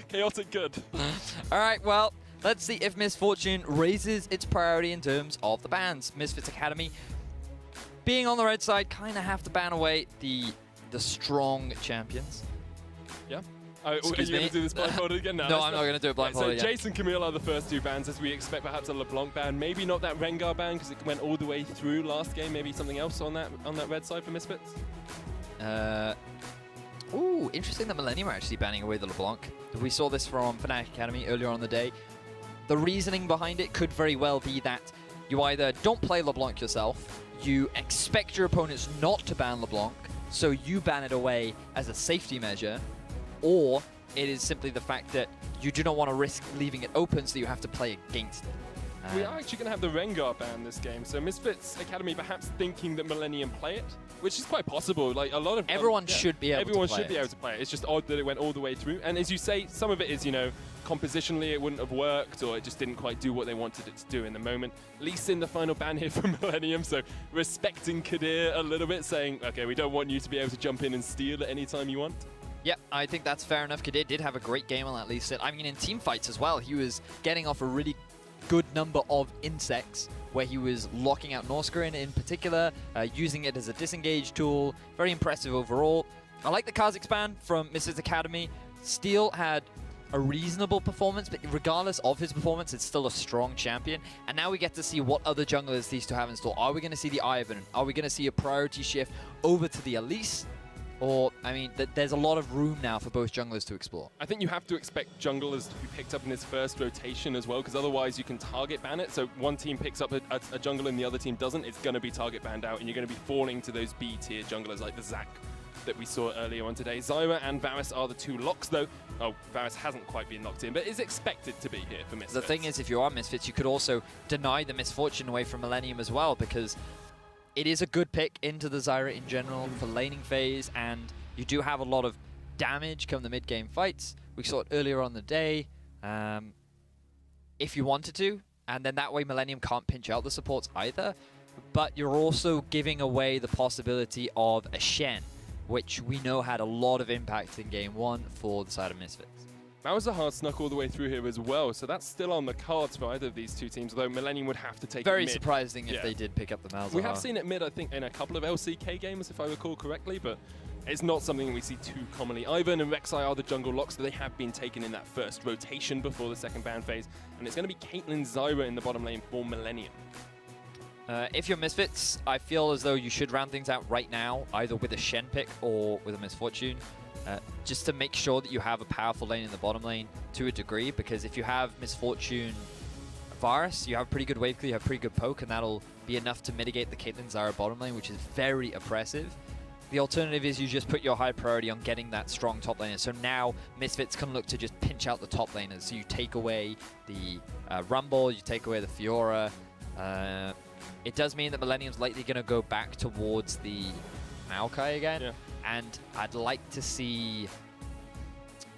Chaotic good. All right, well, let's see if Misfortune raises its priority in terms of the bans. Misfits Academy, being on the red side, kind of have to ban away the strong champions. Yeah. Are you going to do this blindfolded again? No, I'm not going to do it blindfolded So Jason, Camille are the first two bans, as we expect perhaps a LeBlanc ban. Maybe not that Rengar ban, because it went all the way through last game. Maybe something else on that red side for Misfits? Ooh, interesting that Millenium are actually banning away the LeBlanc. We saw this from Fnatic Academy earlier on in the day. The reasoning behind it could very well be that you either don't play LeBlanc yourself, you expect your opponents not to ban LeBlanc, so you ban it away as a safety measure, or it is simply the fact that you do not want to risk leaving it open, so you have to play against it. We are actually going to have the Rengar ban this game, so Misfits Academy perhaps thinking that Millenium play it, which is quite possible. Like a lot of everyone should be able to play it. Everyone should be able to play it. It's just odd that it went all the way through. And as you say, some of it is, you know, compositionally it wouldn't have worked, or it just didn't quite do what they wanted it to do in the moment. At least in the final ban here for Millenium, so respecting Kadir a little bit, saying, okay, we don't want you to be able to jump in and steal at any time you want. Yeah, I think that's fair enough. Kadir did have a great game on that Lee Sin. I mean, in team fights as well, he was getting off a really good number of insects where he was locking out Norscarin in particular, using it as a disengage tool. Very impressive overall. I like the Kha'Zix ban from Misfits Academy. Steel had a reasonable performance, but regardless of his performance, it's still a strong champion. And now we get to see what other junglers these two have in store. Are we going to see the Ivan? Are we going to see a priority shift over to the Elise? Or, I mean, there's a lot of room now for both junglers to explore. I think you have to expect junglers to be picked up in this first rotation as well, because otherwise you can target ban it. So one team picks up a jungle and the other team doesn't, it's going to be target banned out, and you're going to be falling to those B-tier junglers like the Zac that we saw earlier on today. Zyra and Varus are the two locks, though. Oh, Varus hasn't quite been locked in, but is expected to be here for Misfits. The thing is, if you are Misfits, you could also deny the Misfortune away from Millenium as well, because it is a good pick into the Zyra in general for laning phase, and you do have a lot of damage come the mid-game fights. We saw it earlier on the day. If you wanted to, and then that way Millenium can't pinch out the supports either, but you're also giving away the possibility of a Shen, which we know had a lot of impact in game one for the side of Misfits. That was a hard snuck all the way through here as well, so that's still on the cards for either of these two teams, although Millenium would have to take Very it mid. surprising if they did pick up the Malzahar. We have seen it mid, I think, in a couple of LCK games, if I recall correctly, but it's not something we see too commonly. Ivan and Rek'Sai are the jungle locks, so they have been taken in that first rotation before the second ban phase, and it's going to be Caitlyn Zyra in the bottom lane for Millenium. If you're Misfits, I feel as though you should round things out right now, either with a Shen pick or with a Misfortune, just to make sure that you have a powerful lane in the bottom lane to a degree, because if you have Misfortune Varus, you have pretty good wave clear, you have pretty good poke, and that'll be enough to mitigate the Caitlyn Zyra bottom lane, which is very oppressive. The alternative is you just put your high priority on getting that strong top laner. So now Misfits can look to just pinch out the top laners. So you take away the Rumble, you take away the Fiora. It does mean that Millenium's likely going to go back towards the Maokai again. Yeah. And I'd like to see...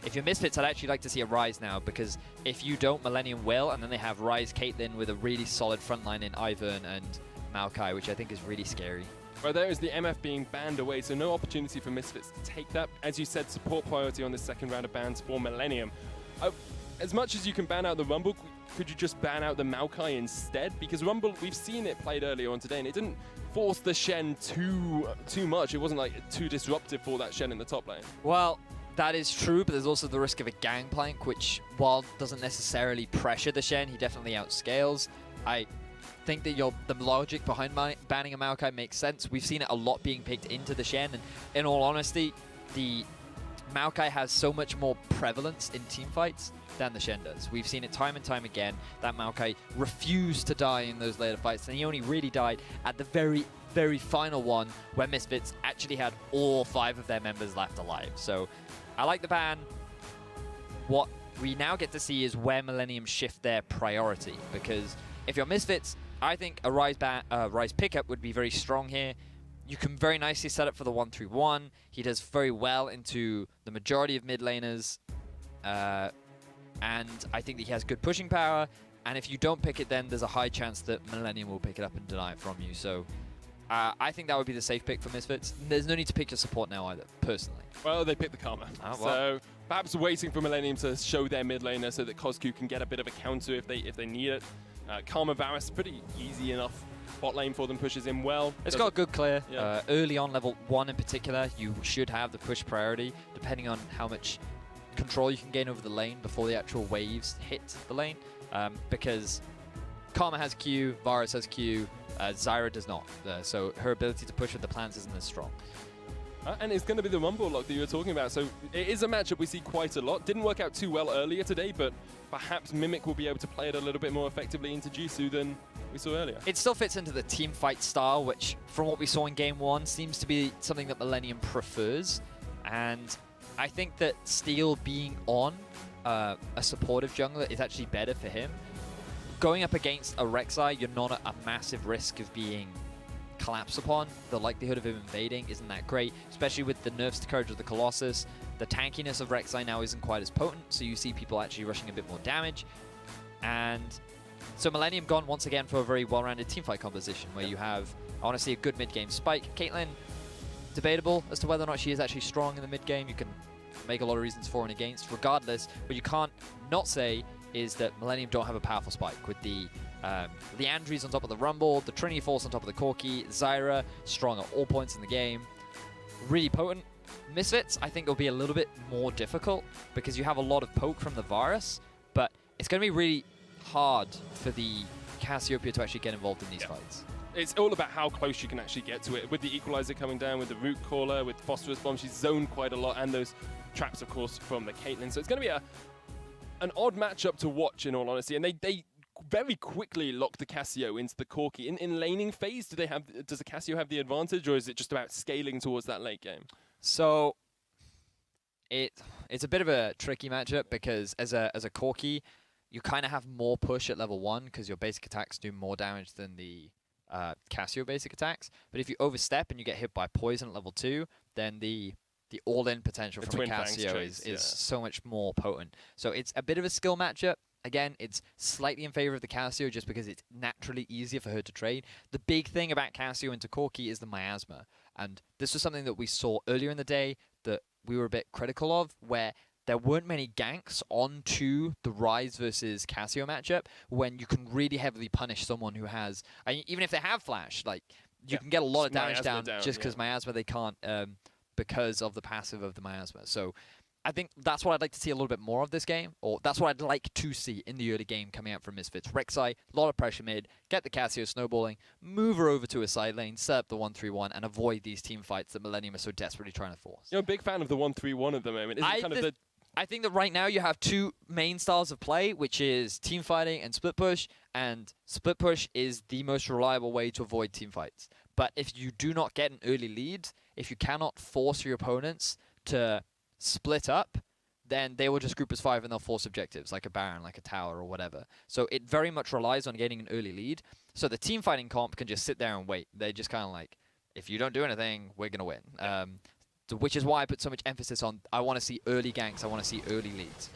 If you're Misfits, I'd actually like to see a Ryze now, because if you don't, Millenium will, and then they have Ryze Caitlyn with a really solid front line in Ivern and Maokai, which I think is really scary. Well, there is the MF being banned away, so no opportunity for Misfits to take that. As you said, support priority on this second round of bans for Millenium. As much as you can ban out the Rumble, could you just ban out the Maokai instead? Because Rumble, we've seen it played earlier on today, and it didn't force the Shen too much. It wasn't like too disruptive for that Shen in the top lane. Well, that is true, but there's also the risk of a Gangplank, which, while doesn't necessarily pressure the Shen, he definitely outscales. I think that the logic behind banning a Maokai makes sense. We've seen it a lot being picked into the Shen, and in all honesty, the Maokai has so much more prevalence in teamfights than the Shen does. We've seen it time and time again, that Maokai refused to die in those later fights, and he only really died at the very, very final one, where Misfits actually had all 5 of their members left alive. So I like the ban. What we now get to see is where Millenium shift their priority, because if you're Misfits, I think a Ryze pickup would be very strong here. You can very nicely set up for the 1-3-1. He does very well into the majority of mid laners. And I think that he has good pushing power. And if you don't pick it, then there's a high chance that Millenium will pick it up and deny it from you. So I think that would be the safe pick for Misfits. There's no need to pick your support now either, personally. Well, they picked the Karma. Well. So Perhaps waiting for Millenium to show their mid laner so that Coscu can get a bit of a counter if they need it. Karma Varus, pretty easy enough bot lane for them, pushes in well. It's got a good clear. Yeah. Early on level 1 in particular, you should have the push priority, depending on how much control you can gain over the lane before the actual waves hit the lane. Because Karma has Q, Varus has Q, Zyra does not. So her ability to push with the plants isn't as strong. And it's going to be the Rumble lock that you were talking about. So it is a matchup we see quite a lot. Didn't work out too well earlier today, but perhaps Mimic will be able to play it a little bit more effectively into Jisoo than we saw earlier. It still fits into the team fight style, which from what we saw in game 1 seems to be something that Millenium prefers. And I think that Steel being on a supportive jungler is actually better for him. Going up against a Rek'Sai, you're not at a massive risk of being collapsed upon. The likelihood of him invading isn't that great, especially with the nerfs to Courage of the Colossus. The tankiness of Rek'Sai now isn't quite as potent, so you see people actually rushing a bit more damage. And so Millenium gone once again for a very well-rounded teamfight composition, where you have, I want to see a good mid-game spike. Caitlyn, debatable as to whether or not she is actually strong in the mid-game. You can make a lot of reasons for and against. Regardless, what you can't not say is that Millenium don't have a powerful spike with the Andries on top of the Rumble, the Trinity Force on top of the Corki, Zyra, strong at all points in the game. Really potent. Misfits, I think, will be a little bit more difficult because you have a lot of poke from the Varus, but it's going to be really hard for the Cassiopeia to actually get involved in these fights. It's all about how close you can actually get to it. With the Equalizer coming down, with the Root Caller, with Phosphorus Bomb, she's zoned quite a lot, and those traps, of course, from the Caitlyn. So it's going to be an odd matchup to watch, in all honesty, and they very quickly lock the Cassio into the Corki. In laning phase, does the Cassio have the advantage, or is it just about scaling towards that late game? So it's a bit of a tricky matchup because as a Corki, you kind of have more push at level 1 because your basic attacks do more damage than the Cassio basic attacks. But if you overstep and you get hit by poison at level 2, then the all-in potential from the Cassio is so much more potent. So it's a bit of a skill matchup. Again, it's slightly in favor of the Cassio just because it's naturally easier for her to trade. The big thing about Cassio into Corki is the miasma. And this was something that we saw earlier in the day that we were a bit critical of, where there weren't many ganks onto the Ryze versus Cassio matchup when you can really heavily punish someone who has, I mean, even if they have flash, like you can get a lot of damage down just because miasma they can't because of the passive of the miasma. So I think that's what I'd like to see a little bit more of this game, or that's what I'd like to see in the early game coming out from Misfits. Rek'Sai, a lot of pressure mid, get the Cassio snowballing, move her over to a side lane, set up the 1-3-1, and avoid these team fights that Millenium are so desperately trying to force. You're a big fan of the 1-3-1 at the moment. I think that right now you have two main styles of play, which is team fighting and split push, and split push is the most reliable way to avoid team fights. But if you do not get an early lead, if you cannot force your opponents to split up, then they will just group as 5 and they'll force objectives, like a Baron, like a Tower, or whatever. So it very much relies on getting an early lead. So the team fighting comp can just sit there and wait. They just kind of like, if you don't do anything, we're going to win. Which is why I put so much emphasis on, I want to see early ganks, I want to see early leads.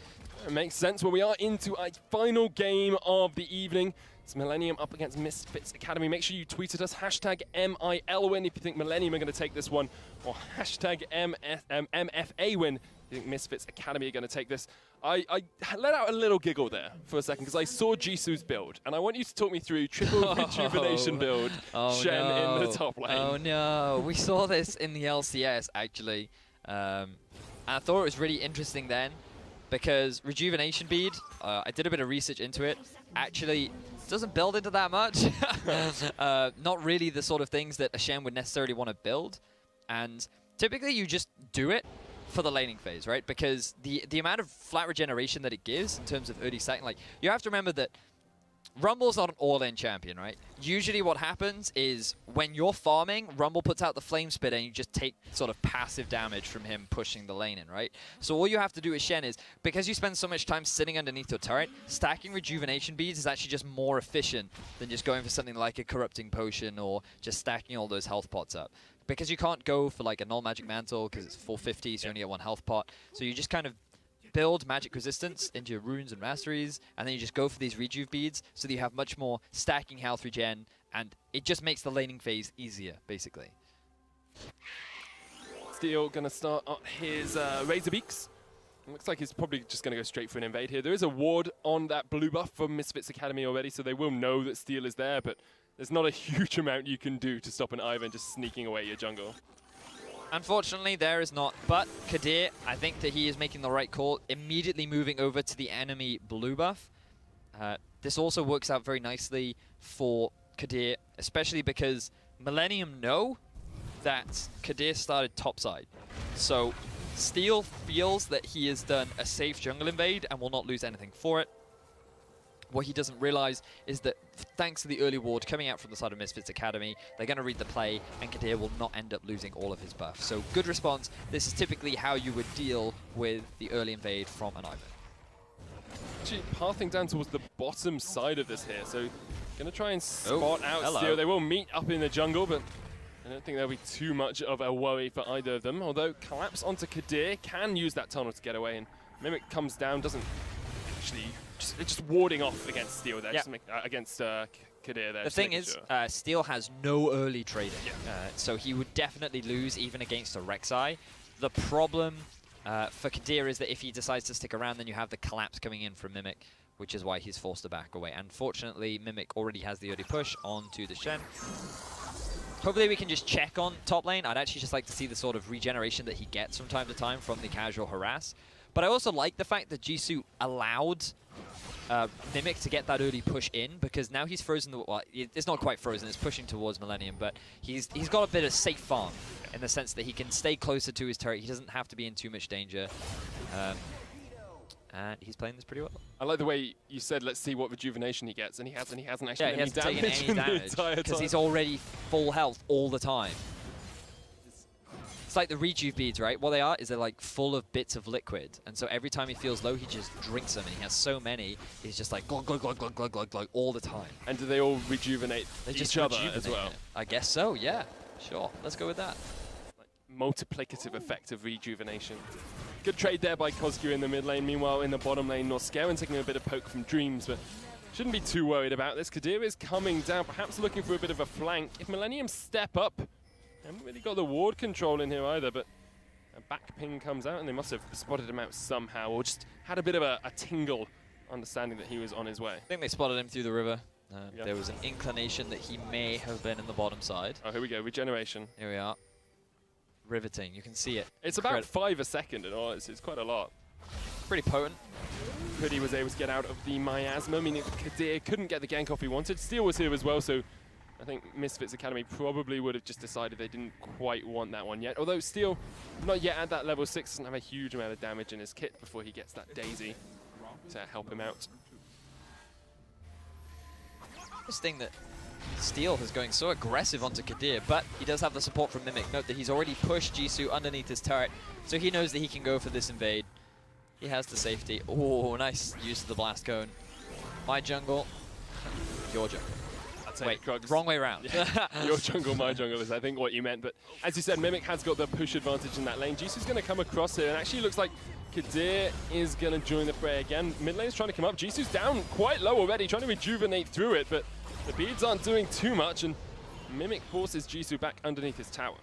It makes sense. Well, we are into a final game of the evening. It's Millenium up against Misfits Academy. Make sure you tweet at us, #MILWin if you think Millenium are going to take this one, or #MFAWin if you think Misfits Academy are going to take this. I let out a little giggle there for a second because I saw Jisoo's build, and I want you to talk me through triple rejuvenation build, Shen in the top lane. Oh no, we saw this in the LCS actually, and I thought it was really interesting then because rejuvenation bead, I did a bit of research into it, actually doesn't build into that much. Not really the sort of things that a Shen would necessarily want to build, and typically you just do it for the laning phase, right? Because the amount of flat regeneration that it gives in terms of early stacking, like you have to remember that Rumble's not an all-in champion, right? Usually what happens is when you're farming, Rumble puts out the Flame Spitter and you just take sort of passive damage from him pushing the lane in, right? So all you have to do with Shen is, because you spend so much time sitting underneath your turret, stacking rejuvenation beads is actually just more efficient than just going for something like a Corrupting Potion or just stacking all those health pots up. Because you can't go for like a Null Magic Mantle because it's 450, so you only get 1 health pot. So you just kind of build magic resistance into your runes and masteries, and then you just go for these rejuve beads so that you have much more stacking health regen, and it just makes the laning phase easier, basically. Steel gonna start on his Razor Beaks. Looks like he's probably just going to go straight for an invade here. There is a ward on that blue buff from Misfits Academy already, so they will know that Steel is there, but there's not a huge amount you can do to stop an Ivan just sneaking away your jungle. Unfortunately, there is not. But Kadir, I think that he is making the right call, immediately moving over to the enemy blue buff. This also works out very nicely for Kadir, especially because Millenium know that Kadir started topside. So Steel feels that he has done a safe jungle invade and will not lose anything for it. What he doesn't realize is that thanks to the early ward coming out from the side of Misfits Academy, they're going to read the play, and Kadir will not end up losing all of his buff. So good response. This is typically how you would deal with the early invade from an Ivan. Actually, pathing down towards the bottom side of this here, so going to try and spot out hello. Steel. They will meet up in the jungle, but I don't think there'll be too much of a worry for either of them. Although collapse onto Kadir can use that tunnel to get away, and Mimic comes down, doesn't actually. Just warding off against Steel there, just against Kadir there. The thing is, Steel has no early trading, so he would definitely lose even against a Rek'Sai. The problem for Kadir is that if he decides to stick around, then you have the collapse coming in from Mimic, which is why he's forced to back away. Unfortunately, Mimic already has the early push onto the Shen. Hopefully we can just check on top lane. I'd actually just like to see the sort of regeneration that he gets from time to time from the casual harass. But I also like the fact that Jisoo allowed Mimic to get that early push in, because now he's frozen. Well, it's not quite frozen, it's pushing towards Millenium, but he's got a bit of safe farm in the sense that he can stay closer to his turret. He doesn't have to be in too much danger. And he's playing this pretty well. I like the way you said, let's see what rejuvenation he gets, and he hasn't actually he hasn't taken any damage because he's already full health all the time. It's like the rejuve beads, right? What they are is they're like full of bits of liquid, and so every time he feels low, he just drinks them, and he has so many, he's just like glug, glug, glug, glug, glug, glug, glug all the time. And do they all rejuvenate each other as well? I guess so, yeah. Sure, let's go with that. Like multiplicative effect of rejuvenation. Good trade there by Kozgu in the mid lane. Meanwhile, in the bottom lane, Norscaron taking a bit of poke from Dreams, but shouldn't be too worried about this. Kadir is coming down, perhaps looking for a bit of a flank. If Millenium step up, haven't really got the ward control in here either, but a back ping comes out, and they must have spotted him out somehow, or just had a bit of a tingle, understanding that he was on his way. I think they spotted him through the river. There was an inclination that he may have been in the bottom side. Oh, here we go, regeneration. Here we are. Riveting, you can see it. It's about 5 a second and all, it's quite a lot. Pretty potent. Pretty was able to get out of the miasma, meaning that Kadir couldn't get the gank off he wanted. Steel was here as well, so I think Misfits Academy probably would have just decided they didn't quite want that one yet. Although Steel, not yet at that level 6, doesn't have a huge amount of damage in his kit before he gets that Daisy to help him out. This thing that Steel is going so aggressive onto Kadir, but he does have the support from Mimic. Note that he's already pushed Jisoo underneath his turret, so he knows that he can go for this invade. He has the safety. Oh, nice use of the blast cone. My jungle, your jungle. Wait, wrong way around. Yeah. Your jungle, my jungle is I think what you meant. But as you said, Mimic has got the push advantage in that lane. Jisoo's going to come across here, and actually looks like Kadir is going to join the fray again. Mid lane's trying to come up. Jisoo's down quite low already, trying to rejuvenate through it, but the beads aren't doing too much, and Mimic forces Jisoo back underneath his tower.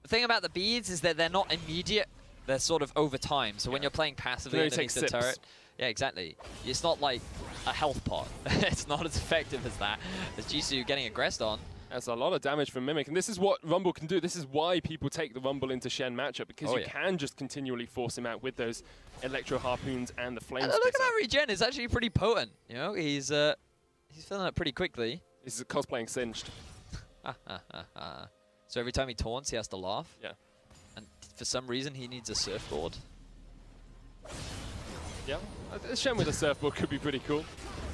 The thing about the beads is that they're not immediate. They're sort of over time. So when you're playing passively underneath the turret, yeah, exactly. It's not like a health pot. It's not as effective as that. As Jisoo getting aggressed on. That's a lot of damage from Mimic, and this is what Rumble can do. This is why people take the Rumble into Shen matchup, because you can just continually force him out with those Electro Harpoons and the Flame Look at that regen. It's actually pretty potent. You know, he's filling up pretty quickly. He's cosplaying Singed. So every time he taunts, he has to laugh. Yeah. And for some reason, he needs a surfboard. Yeah, a Shen with a surfboard could be pretty cool.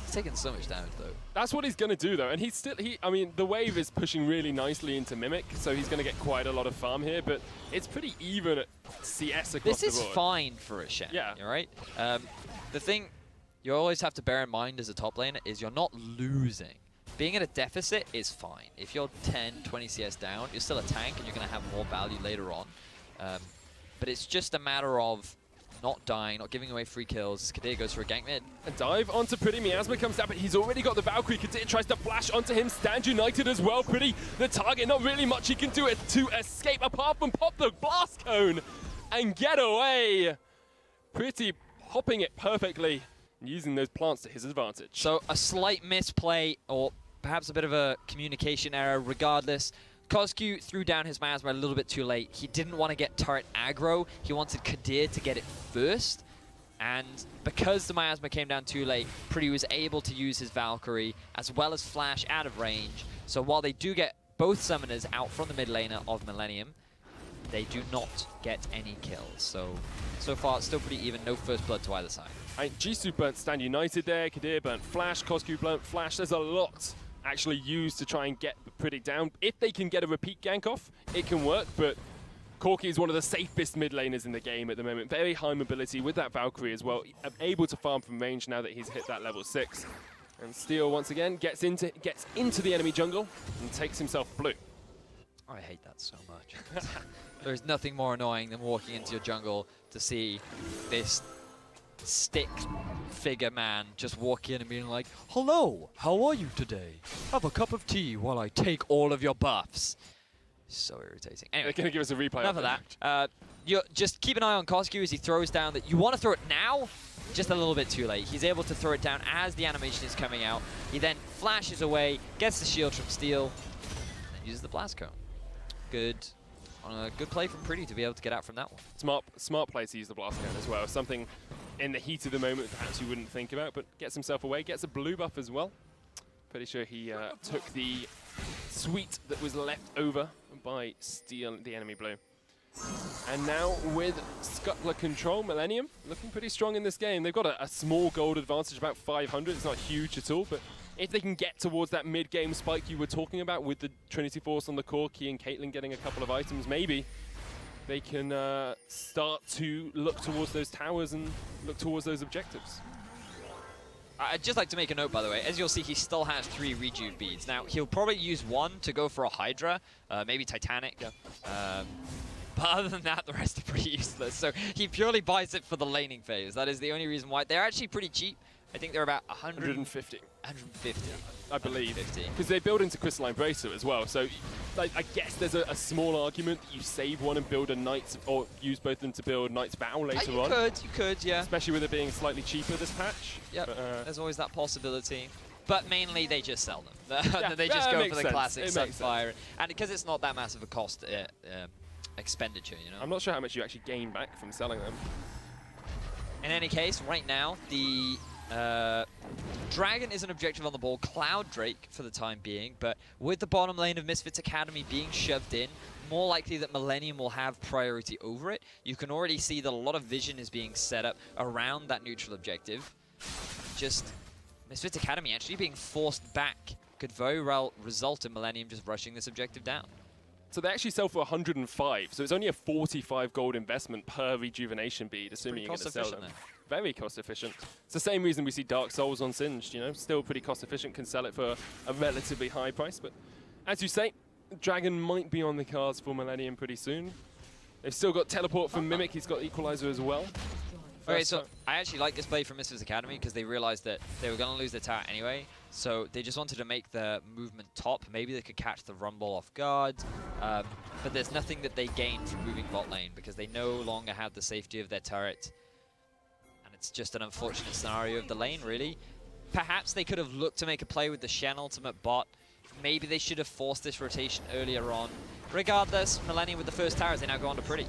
He's taking so much damage, though. That's what he's going to do, though. And he's still, I mean, the wave is pushing really nicely into Mimic, so he's going to get quite a lot of farm here, but it's pretty even at CS across the board. This is fine for a Shen, yeah. All right? The thing you always have to bear in mind as a top laner is you're not losing. Being at a deficit is fine. If you're 10, 20 CS down, you're still a tank, and you're going to have more value later on. But it's just a matter of not dying, not giving away free kills as Kadir goes for a gank mid. A dive onto Pretty. Miasma comes down, but he's already got the Valkyrie. Kadir tries to flash onto him. Stand United as well. Pretty, the target, not really much he can do it to escape apart from pop the blast cone and get away. Pretty hopping it perfectly and using those plants to his advantage. So a slight misplay, or perhaps a bit of a communication error. Regardless, Koskyu threw down his miasma a little bit too late. He didn't want to get turret aggro. He wanted Kadir to get it first. And because the miasma came down too late, Pretty was able to use his Valkyrie as well as flash out of range. So while they do get both summoners out from the mid laner of Millennium, they do not get any kills. So far it's still pretty even, no first blood to either side. Jisoo burnt Stand United there, Kadir burnt Flash, Koskyu burnt Flash. There's a lot actually used to try and get Pretty down. If they can get a repeat gank off, it can work, but Corki is one of the safest mid laners in the game at the moment. Very high mobility with that Valkyrie as well. Able to farm from range now that he's hit that level 6. And Steel once again gets into the enemy jungle and takes himself blue. I hate that so much. There's nothing more annoying than walking into your jungle to see this stick figure man just walk in and being like, "Hello, how are you today? Have a cup of tea while I take all of your buffs." So irritating. Anyway, They're going to give us a replay. Enough of that. You just keep an eye on Koskyu as he throws down that. You want to throw it now, just a little bit too late. He's able to throw it down as the animation is coming out. He then flashes away, gets the shield from Steel, and then uses the blast cone. Good play from Pretty to be able to get out from that one. Smart play to use the blast cone as well. Something in the heat of the moment perhaps you wouldn't think about, but gets himself away, gets a blue buff as well. Pretty sure he took the sweet that was left over by Steel, the enemy blue. And now with Scuttler control, Millennium looking pretty strong in this game. They've got a small gold advantage, about 500. It's not huge at all, but if they can get towards that mid-game spike you were talking about with the Trinity Force on the core, Key and Caitlyn getting a couple of items, maybe they can start to look towards those towers and look towards those objectives. I'd just like to make a note, by the way. As you'll see, he still has 3 rejuve beads. Now, he'll probably use 1 to go for a Hydra, maybe Titanic. Yeah. But other than that, the rest are pretty useless. So he purely buys it for the laning phase. That is the only reason why. They're actually pretty cheap. I think they're about 150. 150. I believe. 150. Because they build into Crystalline Bracer as well. So like, I guess there's a small argument that you save one and build a Knight's, or use both of them to build Knight's Vow later on. You could, yeah. Especially with it being slightly cheaper this patch. Yep, but, there's always that possibility. But mainly they just sell them. Yeah, they just go for the sense. classic Sunfire. And because it's not that massive a cost expenditure, you know. I'm not sure how much you actually gain back from selling them. In any case, right now, the Dragon is an objective on the ball, Cloud Drake for the time being, but with the bottom lane of Misfits Academy being shoved in, more likely that Millennium will have priority over it. You can already see that a lot of vision is being set up around that neutral objective. Just Misfits Academy actually being forced back could very well result in Millennium just rushing this objective down. So they actually sell for 105, so it's only a 45 gold investment per rejuvenation bead, assuming you're going to sell them. Very cost efficient. It's the same reason we see Dark Souls on Singed, you know, still pretty cost efficient, can sell it for a relatively high price, but as you say, Dragon might be on the cards for Millennium pretty soon. They've still got Teleport from Mimic, he's got Equalizer as well. Okay, so I actually like this play from Misfits Academy because they realized that they were going to lose their tower anyway, so they just wanted to make the movement top. Maybe they could catch the Rumble off guard, but there's nothing that they gain from moving bot lane because they no longer have the safety of their turret. And it's just an unfortunate scenario of the lane, really. Perhaps they could have looked to make a play with the Shen ultimate bot. Maybe they should have forced this rotation earlier on. Regardless, Millennium with the first towers, they now go on to Pretty.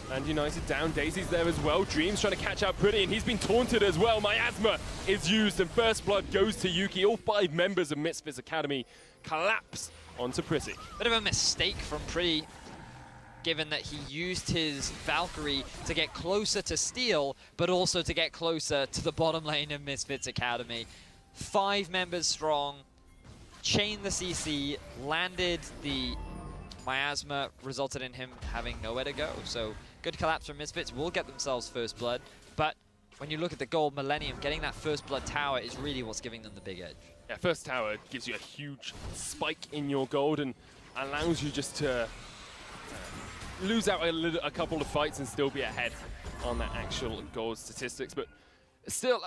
And United down, Daisy's there as well. Dream's trying to catch out Pretty, and he's been taunted as well. Miasma is used, and First Blood goes to Yuki. All 5 members of Misfits Academy collapse onto Pretty. Bit of a mistake from Pretty, given that he used his Valkyrie to get closer to Steel, but also to get closer to the bottom lane of Misfits Academy. 5 members strong, chained the CC, landed the Miasma, resulted in him having nowhere to go. So good collapse from Misfits, will get themselves First Blood, but when you look at the gold, Millennium getting that First Blood tower is really what's giving them the big edge. Yeah, first tower gives you a huge spike in your gold and allows you just to lose out a couple of fights and still be ahead on that actual gold statistics. But still,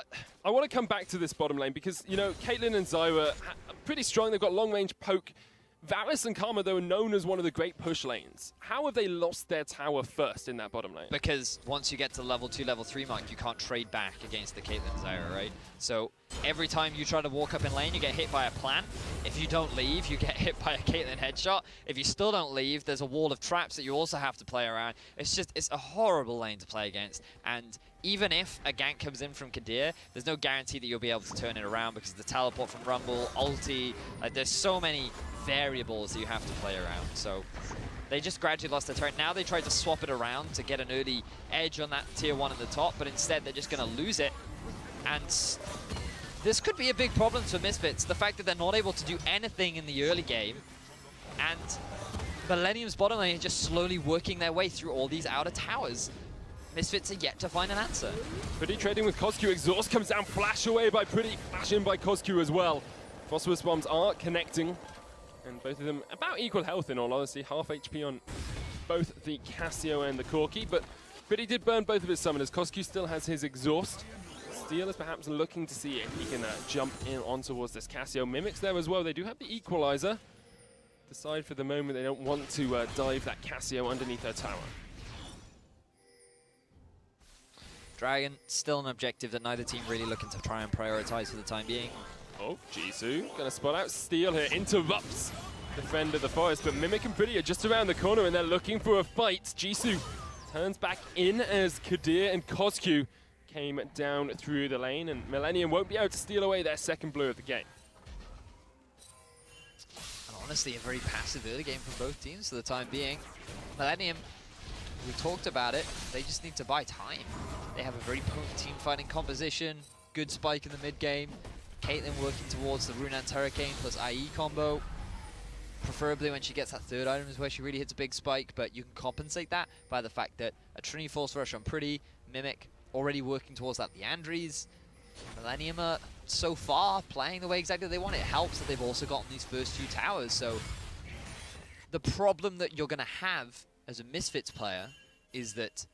I want to come back to this bottom lane because, you know, Caitlyn and Zyra are pretty strong. They've got long-range poke. Varus and Karma, though, are known as one of the great push lanes. How have they lost their tower first in that bottom lane? Because once you get to level 2, level 3 mark, you can't trade back against the Caitlyn Zyra, right? So every time you try to walk up in lane, you get hit by a plant. If you don't leave, you get hit by a Caitlyn headshot. If you still don't leave, there's a wall of traps that you also have to play around. It's a horrible lane to play against. And even if a gank comes in from Kadir, there's no guarantee that you'll be able to turn it around because of the teleport from Rumble, ulti, like there's so many variables that you have to play around. So they just gradually lost their turret. Now they tried to swap it around to get an early edge on that tier 1 at the top, but instead they're just going to lose it. And this could be a big problem for Misfits, the fact that they're not able to do anything in the early game, and Millennium's bottom lane is just slowly working their way through all these outer towers. Misfits are yet to find an answer. Pretty trading with Cosq. Exhaust comes down, flash away by Pretty, flash in by Cosq as well. Phosphorus bombs are connecting, and both of them about equal health in all honesty, half HP on both the Cassio and the Corki, but Pretty did burn both of his summoners. Cosq still has his exhaust. Steel is perhaps looking to see if he can jump in on towards this Cassio. Mimics there as well. They do have the equalizer. Decide for the moment they don't want to dive that Cassio underneath their tower. Dragon, still an objective that neither team really looking to try and prioritize for the time being. Oh, Jisoo gonna spot out Steel here, interrupts Defender the Forest, but Mimic and Pretty are just around the corner and they're looking for a fight. Jisoo turns back in as Kadir and Cosq came down through the lane, and Millenium won't be able to steal away their second blue of the game. And honestly, a very passive early game from both teams for the time being. Millenium, we talked about it, they just need to buy time. They have a very potent team fighting composition, good spike in the mid game. Caitlyn working towards the Runant Hurricane plus IE combo. Preferably when she gets that third item is where she really hits a big spike, but you can compensate that by the fact that a Trinity Force Rush on Pretty, Mimic already working towards that Leandries. Millenium are so far playing the way exactly they want. It helps that they've also gotten these first 2 towers, so the problem that you're going to have as a Misfits player is that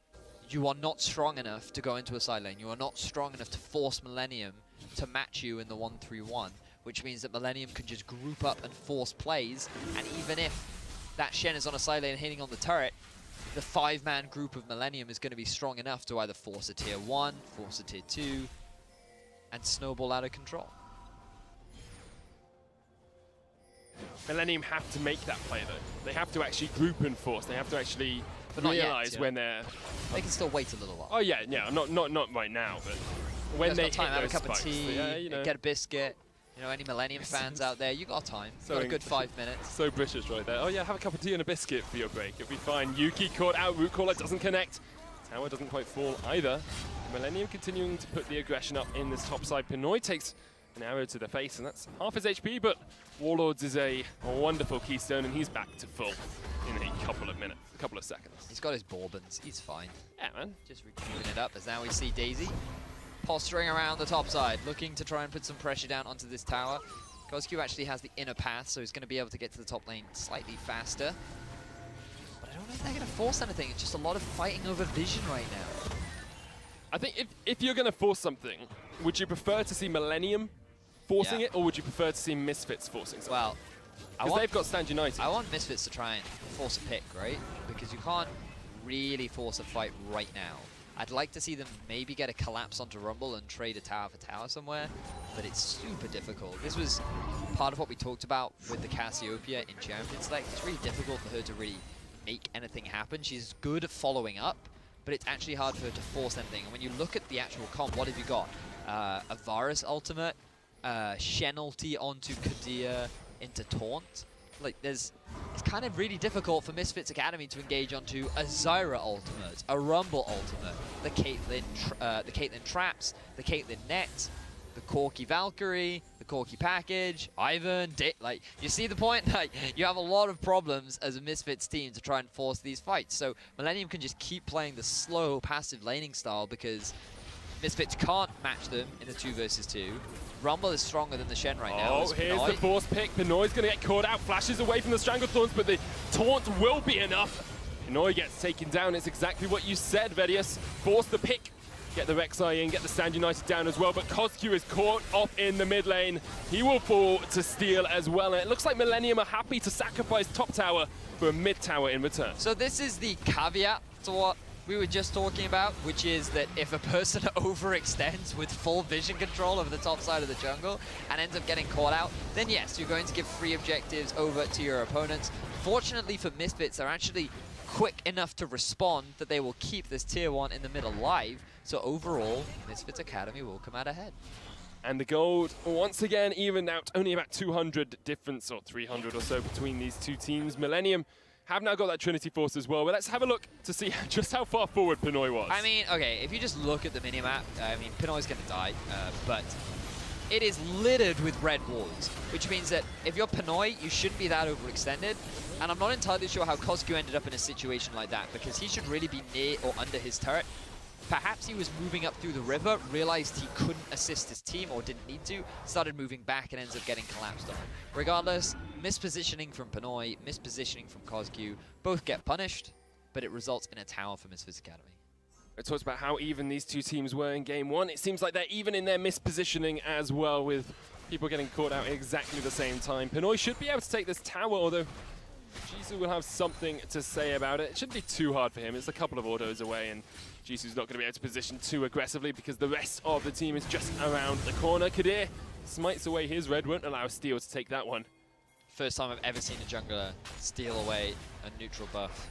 you are not strong enough to go into a side lane. You are not strong enough to force Millenium to match you in the 1-3-1, which means that Millenium can just group up and force plays, and even if that Shen is on a side lane hitting on the turret, the 5-man group of Millenium is going to be strong enough to either force a tier 1, force a tier 2, and snowball out of control. Millenium have to make that play though. They have to actually group and force. They have to actually realize when they're... They can still wait a little while. Oh yeah, not right now, but when they hit time, have a those cup spikes, of tea, you know. get a biscuit. You know, any Millenium fans out there, you got time. You got a good 5 minutes. So British right there. Oh yeah, have a cup of tea and a biscuit for your break. It'll be fine. Yuki caught out. Root Caller doesn't connect. Tower doesn't quite fall either. Millenium continuing to put the aggression up in this top side. Pinoy takes an arrow to the face, and that's half his HP, but Warlords is a wonderful keystone, and he's back to full in a couple of minutes, a couple of seconds. He's got his Bourbons. He's fine. Yeah, man. Just rejuvenating it up, as now we see Daisy posturing around the top side, looking to try and put some pressure down onto this tower. Cosq actually has the inner path, so he's going to be able to get to the top lane slightly faster. But I don't know if they're going to force anything. It's just a lot of fighting over vision right now. I think if you're going to force something, would you prefer to see Millenium forcing it, or would you prefer to see Misfits forcing something? Well, because they've got Stand United. I want Misfits to try and force a pick, right? Because you can't really force a fight right now. I'd like to see them maybe get a collapse onto Rumble and trade a tower for tower somewhere, but it's super difficult. This was part of what we talked about with the Cassiopeia in Champions Select. It's really difficult for her to really make anything happen. She's good at following up, but it's actually hard for her to force anything. And when you look at the actual comp, what have you got? A Varus ultimate, Shen ulti onto Kadir into Taunt. Like, it's kind of really difficult for Misfits Academy to engage onto a Zyra ultimate, a Rumble ultimate, the Caitlyn traps, the Caitlyn net, the Corki Valkyrie, the Corki package, Ivan, like, you see the point? Like, you have a lot of problems as a Misfits team to try and force these fights. So Millenium can just keep playing the slow, passive laning style because Misfits can't match them in the 2 versus 2. Rumble is stronger than the Shen right now. Oh, here's the force pick. Pinoy's going to get caught out. Flashes away from the Strangle Thorns, but the taunt will be enough. Pinoy gets taken down. It's exactly what you said, VODS. Force the pick. get the Rek'Sai in, get the Stand United down as well, but KOZQ is caught off in the mid lane. He will fall to steal as well, and it looks like Millenium are happy to sacrifice top tower for a mid tower in return. So this is the caveat to what we were just talking about, which is that if a person overextends with full vision control over the top side of the jungle and ends up getting caught out, then yes, you're going to give free objectives over to your opponents. Fortunately for Misfits, they're actually quick enough to respond that they will keep this tier 1 in the middle alive. So overall, Misfits Academy will come out ahead. And the gold, once again, evened out. Only about 200 difference, or 300 or so, between these two teams. Millenium have now got that Trinity Force as well, but let's have a look to see just how far forward Pinoy was. I mean, okay, if you just look at the minimap, I mean, Pinoy's going to die, but it is littered with red wards, which means that if you're Pinoy, you shouldn't be that overextended. And I'm not entirely sure how KOZQ ended up in a situation like that, because he should really be near or under his turret. Perhaps he was moving up through the river, realized he couldn't assist his team or didn't need to, started moving back and ends up getting collapsed on. Regardless, mispositioning from Pinoy, mispositioning from KOZQ, both get punished, but it results in a tower for Misfits Academy. I talked about how even these two teams were in game 1. It seems like they're even in their mispositioning as well, with people getting caught out at exactly the same time. Pinoy should be able to take this tower, although Jisoo will have something to say about it. It shouldn't be too hard for him. It's a couple of autos away, and Jisoo's not going to be able to position too aggressively because the rest of the team is just around the corner. Kadir smites away his red, won't allow Steel to take that one. First time I've ever seen a jungler steal away a neutral buff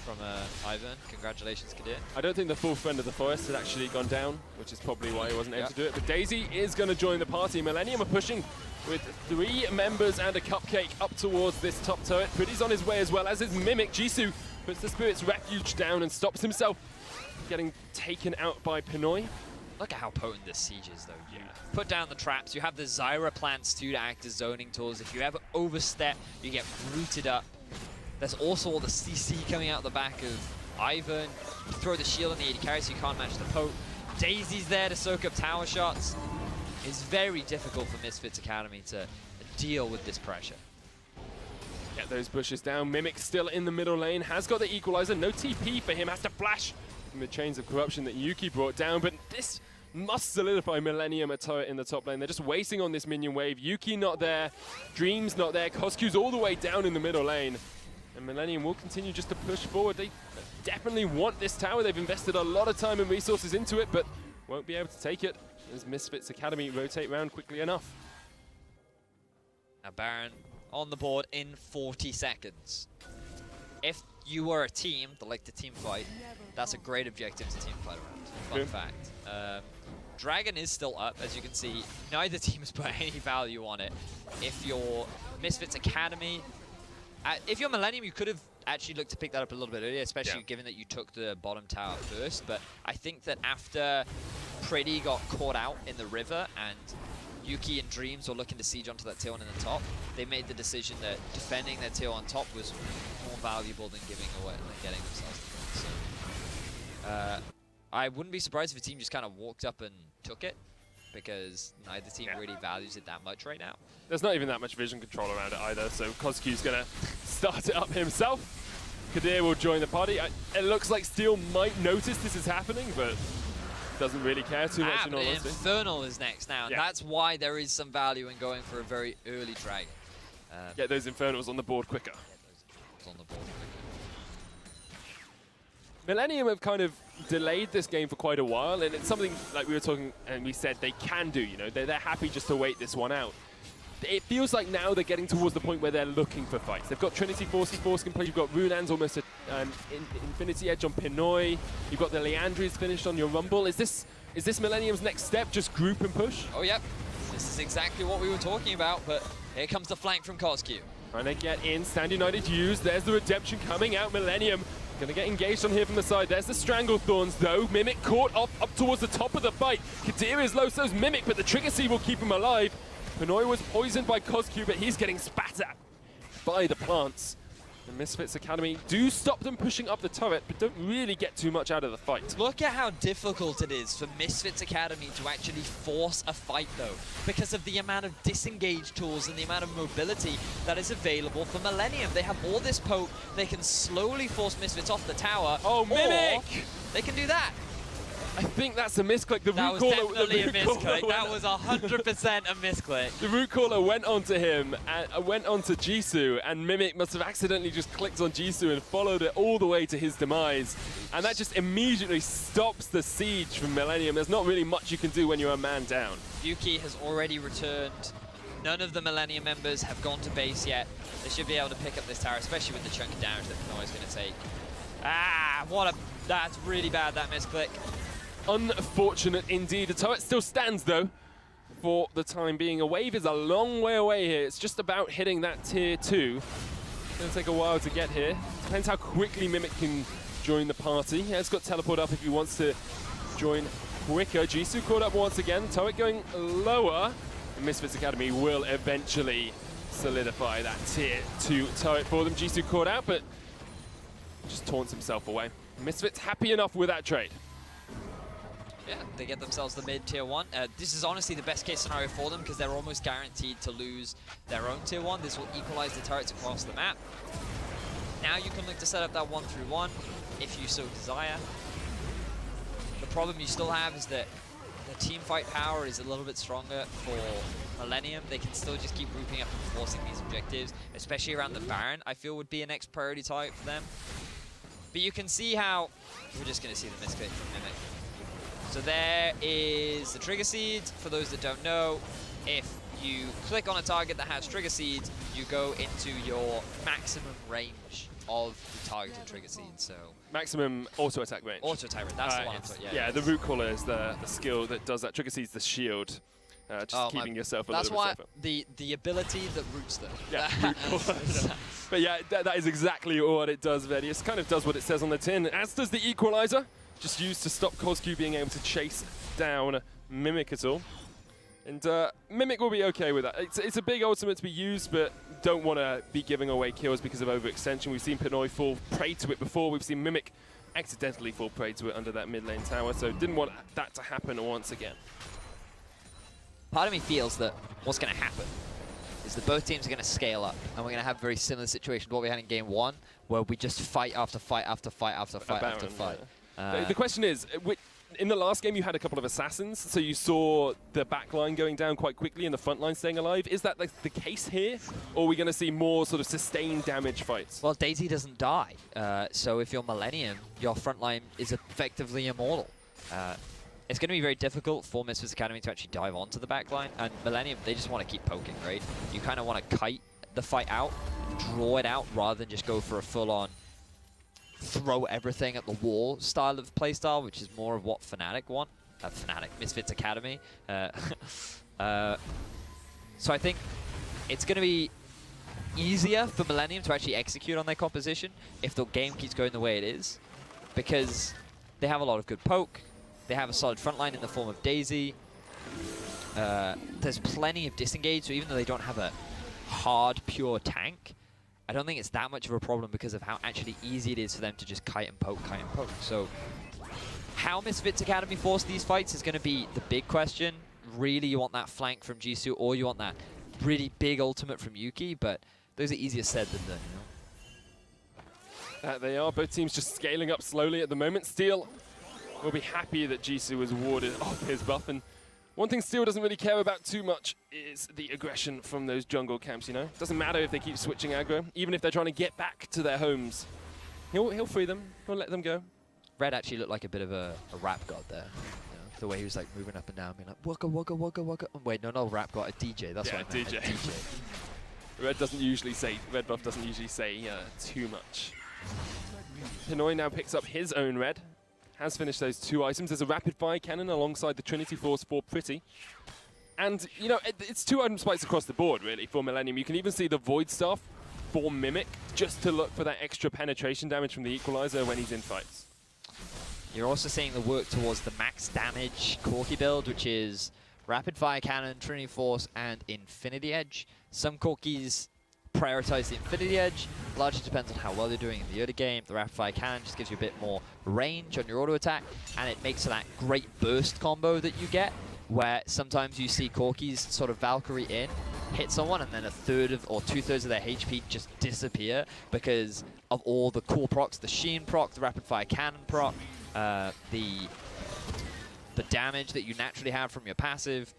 from Ivan. Congratulations, Kadir. I don't think the full Friend of the Forest had actually gone down, which is probably why he wasn't able to do it. But Daisy is going to join the party. Millenium are pushing with 3 members and a cupcake up towards this top turret. Pretty's on his way as well, as is Mimic. Jisoo puts the Spirit's Refuge down and stops himself getting taken out by Pinoy. Look at how potent this siege is, though. You put down the traps. You have the Zyra plants too to act as zoning tools. If you ever overstep, you get rooted up. There's also all the CC coming out the back of Ivan. You throw the shield on the AD carry so you can't match the poke. Daisy's there to soak up tower shots. It's very difficult for Misfits Academy to deal with this pressure. Get those bushes down. Mimic still in the middle lane. Has got the equalizer. No TP for him. Has to flash from the chains of corruption that Yuki brought down. But this must solidify Millenium a turret in the top lane. They're just waiting on this minion wave. Yuki not there. Dream's not there. KOZQ's all the way down in the middle lane. And Millenium will continue just to push forward. They definitely want this tower. They've invested a lot of time and resources into it, but won't be able to take it as Misfits Academy rotate round quickly enough. Now Baron on the board in 40 seconds. If you were a team that liked to team fight, that's a great objective to team fight around. Fun fact. Dragon is still up, as you can see. Neither team has put any value on it. If you're Misfits Academy, if you're Millenium, you could have actually looked to pick that up a little bit earlier, especially given that you took the bottom tower first. But I think that after Pretty got caught out in the river and Yuki and Dreams were looking to siege onto that tier 1 in the top, they made the decision that defending their tier 1 top was more valuable than giving away, than getting themselves the point. So I wouldn't be surprised if a team just kind of walked up and took it, because neither team really values it that much right now. There's not even that much vision control around it either, so KOZQ's going to start it up himself. Kadir will join the party. It looks like Steel might notice this is happening, but doesn't really care too much in all honesty. Infernal is next now, and that's why there is some value in going for a very early dragon. Get those Infernals on the board quicker. Millenium have kind of delayed this game for quite a while, and it's something like we were talking and we said they can do, you know, they're happy just to wait this one out. It feels like now they're getting towards the point where they're looking for fights. They've got Trinity Force can play, you've got Runan's almost an Infinity Edge on Pinoy, you've got the Leandries finished on your Rumble. Is this Millenium's next step, just group and push? Oh yep, this is exactly what we were talking about, but here comes the flank from KOZQ. Trying to get in, Stand United used, there's the Redemption coming out, Millenium gonna get engaged on here from the side. There's the Stranglethorns though. Mimic caught up towards the top of the fight. Kadir is low, so's Mimic, but the Trigger Seed will keep him alive. Pinoy was poisoned by KOZQ, but he's getting spat at by the plants. The Misfits Academy do stop them pushing up the turret, but don't really get too much out of the fight. Look at how difficult it is for Misfits Academy to actually force a fight, though, because of the amount of disengage tools and the amount of mobility that is available for Millenium. They have all this poke, they can slowly force Misfits off the tower. Oh, Mimic! They can do that. I think that's a misclick. The That root was caller, definitely a misclick. That was 100% a misclick. The root caller went onto him, and went onto Jisoo, and Mimic must have accidentally just clicked on Jisoo and followed it all the way to his demise. And that just immediately stops the siege from Millenium. There's not really much you can do when you're a man down. Yuki has already returned. None of the Millenium members have gone to base yet. They should be able to pick up this tower, especially with the chunk of damage that Pinoy is going to take. That's really bad, that misclick. Unfortunate indeed. The turret still stands though for the time being. A wave is a long way away here. It's just about hitting that tier 2. It's going to take a while to get here. Depends how quickly Mimic can join the party. Yeah, it's got teleport up if he wants to join quicker. Jisoo caught up once again. Turret going lower. And Misfits Academy will eventually solidify that tier 2 turret for them. Jisoo caught out, but just taunts himself away. Misfits happy enough with that trade. Yeah, they get themselves the mid tier 1. This is honestly the best case scenario for them because they're almost guaranteed to lose their own tier 1. This will equalize the turrets across the map. Now you can look to set up that 1-3-1 if you so desire. The problem you still have is that the team fight power is a little bit stronger for Millenium. They can still just keep grouping up and forcing these objectives, especially around the Baron, I feel would be a next priority target for them. But you can see how, we're just going to see the misclick from Mimic. So there is the trigger seeds. For those that don't know, if you click on a target that has trigger seeds, you go into your maximum range of the targeted trigger seeds. So maximum auto attack range. Auto attack range, that's the one. Yeah, the root caller is the skill that does that. Trigger seeds the shield. Just keeping yourself a little bit safer. That's why the ability that roots them. Yeah, root caller. But yeah, that is exactly what it does, VODS. Kind of does what it says on the tin, as does the equalizer. Just used to stop Cosq being able to chase down Mimic at all. And Mimic will be okay with that. It's a big ultimate to be used, but don't want to be giving away kills because of overextension. We've seen Pinoy fall prey to it before. We've seen Mimic accidentally fall prey to it under that mid lane tower, so didn't want that to happen once again. Part of me feels that what's going to happen is that both teams are going to scale up, and we're going to have a very similar situation to what we had in game 1, where we just fight after fight after fight after fight after fight. The question is, in the last game you had a couple of assassins, so you saw the back line going down quite quickly and the front line staying alive. Is that the case here, or are we going to see more sort of sustained damage fights? Well, Daisy doesn't die, so if you're Millenium, your front line is effectively immortal. It's going to be very difficult for Misfits Academy to actually dive onto the back line, and Millenium, they just want to keep poking, right? You kind of want to kite the fight out, draw it out, rather than just go for a full-on throw everything at the wall style of playstyle, which is more of what Fnatic want. Misfits Academy. So I think it's going to be easier for Millenium to actually execute on their composition if the game keeps going the way it is, because they have a lot of good poke. They have a solid front line in the form of Daisy. There's plenty of disengage, so even though they don't have a hard, pure tank, I don't think it's that much of a problem because of how actually easy it is for them to just kite and poke, kite and poke. So how Misfits Academy force these fights is going to be the big question. Really, you want that flank from Jisoo, or you want that really big ultimate from Yuki, but those are easier said than done, you know? They are. Both teams just scaling up slowly at the moment. Steel will be happy that Jisoo was warded off his buff, and one thing Steel doesn't really care about too much is the aggression from those jungle camps, you know? Doesn't matter if they keep switching aggro, even if they're trying to get back to their homes. He'll free them, he'll let them go. Red actually looked like a bit of a rap god there. You know, the way he was like moving up and down, being like, waka, waka, waka, waka. Oh, wait, no, rap god, a DJ, that's what I meant. DJ. Red doesn't usually say, Red buff doesn't usually say too much. Pinoy now picks up his own red. Has finished those 2 items. There's a rapid fire cannon alongside the Trinity Force for Pretty. And, you know, it's 2 item spikes across the board, really, for Millenium. You can even see the Void Staff for Mimic, just to look for that extra penetration damage from the Equalizer when he's in fights. You're also seeing the work towards the max damage Corki build, which is rapid fire cannon, Trinity Force, and Infinity Edge. Some Corkis prioritize the Infinity Edge. Largely depends on how well you're doing in the early game. The rapid fire cannon just gives you a bit more range on your auto attack, and it makes that great burst combo that you get, where sometimes you see Corkis sort of Valkyrie in, hit someone, and then a third of or 2/3 of their HP just disappear because of all the cool procs, the Sheen proc, the rapid fire cannon proc, the the damage that you naturally have from your passive.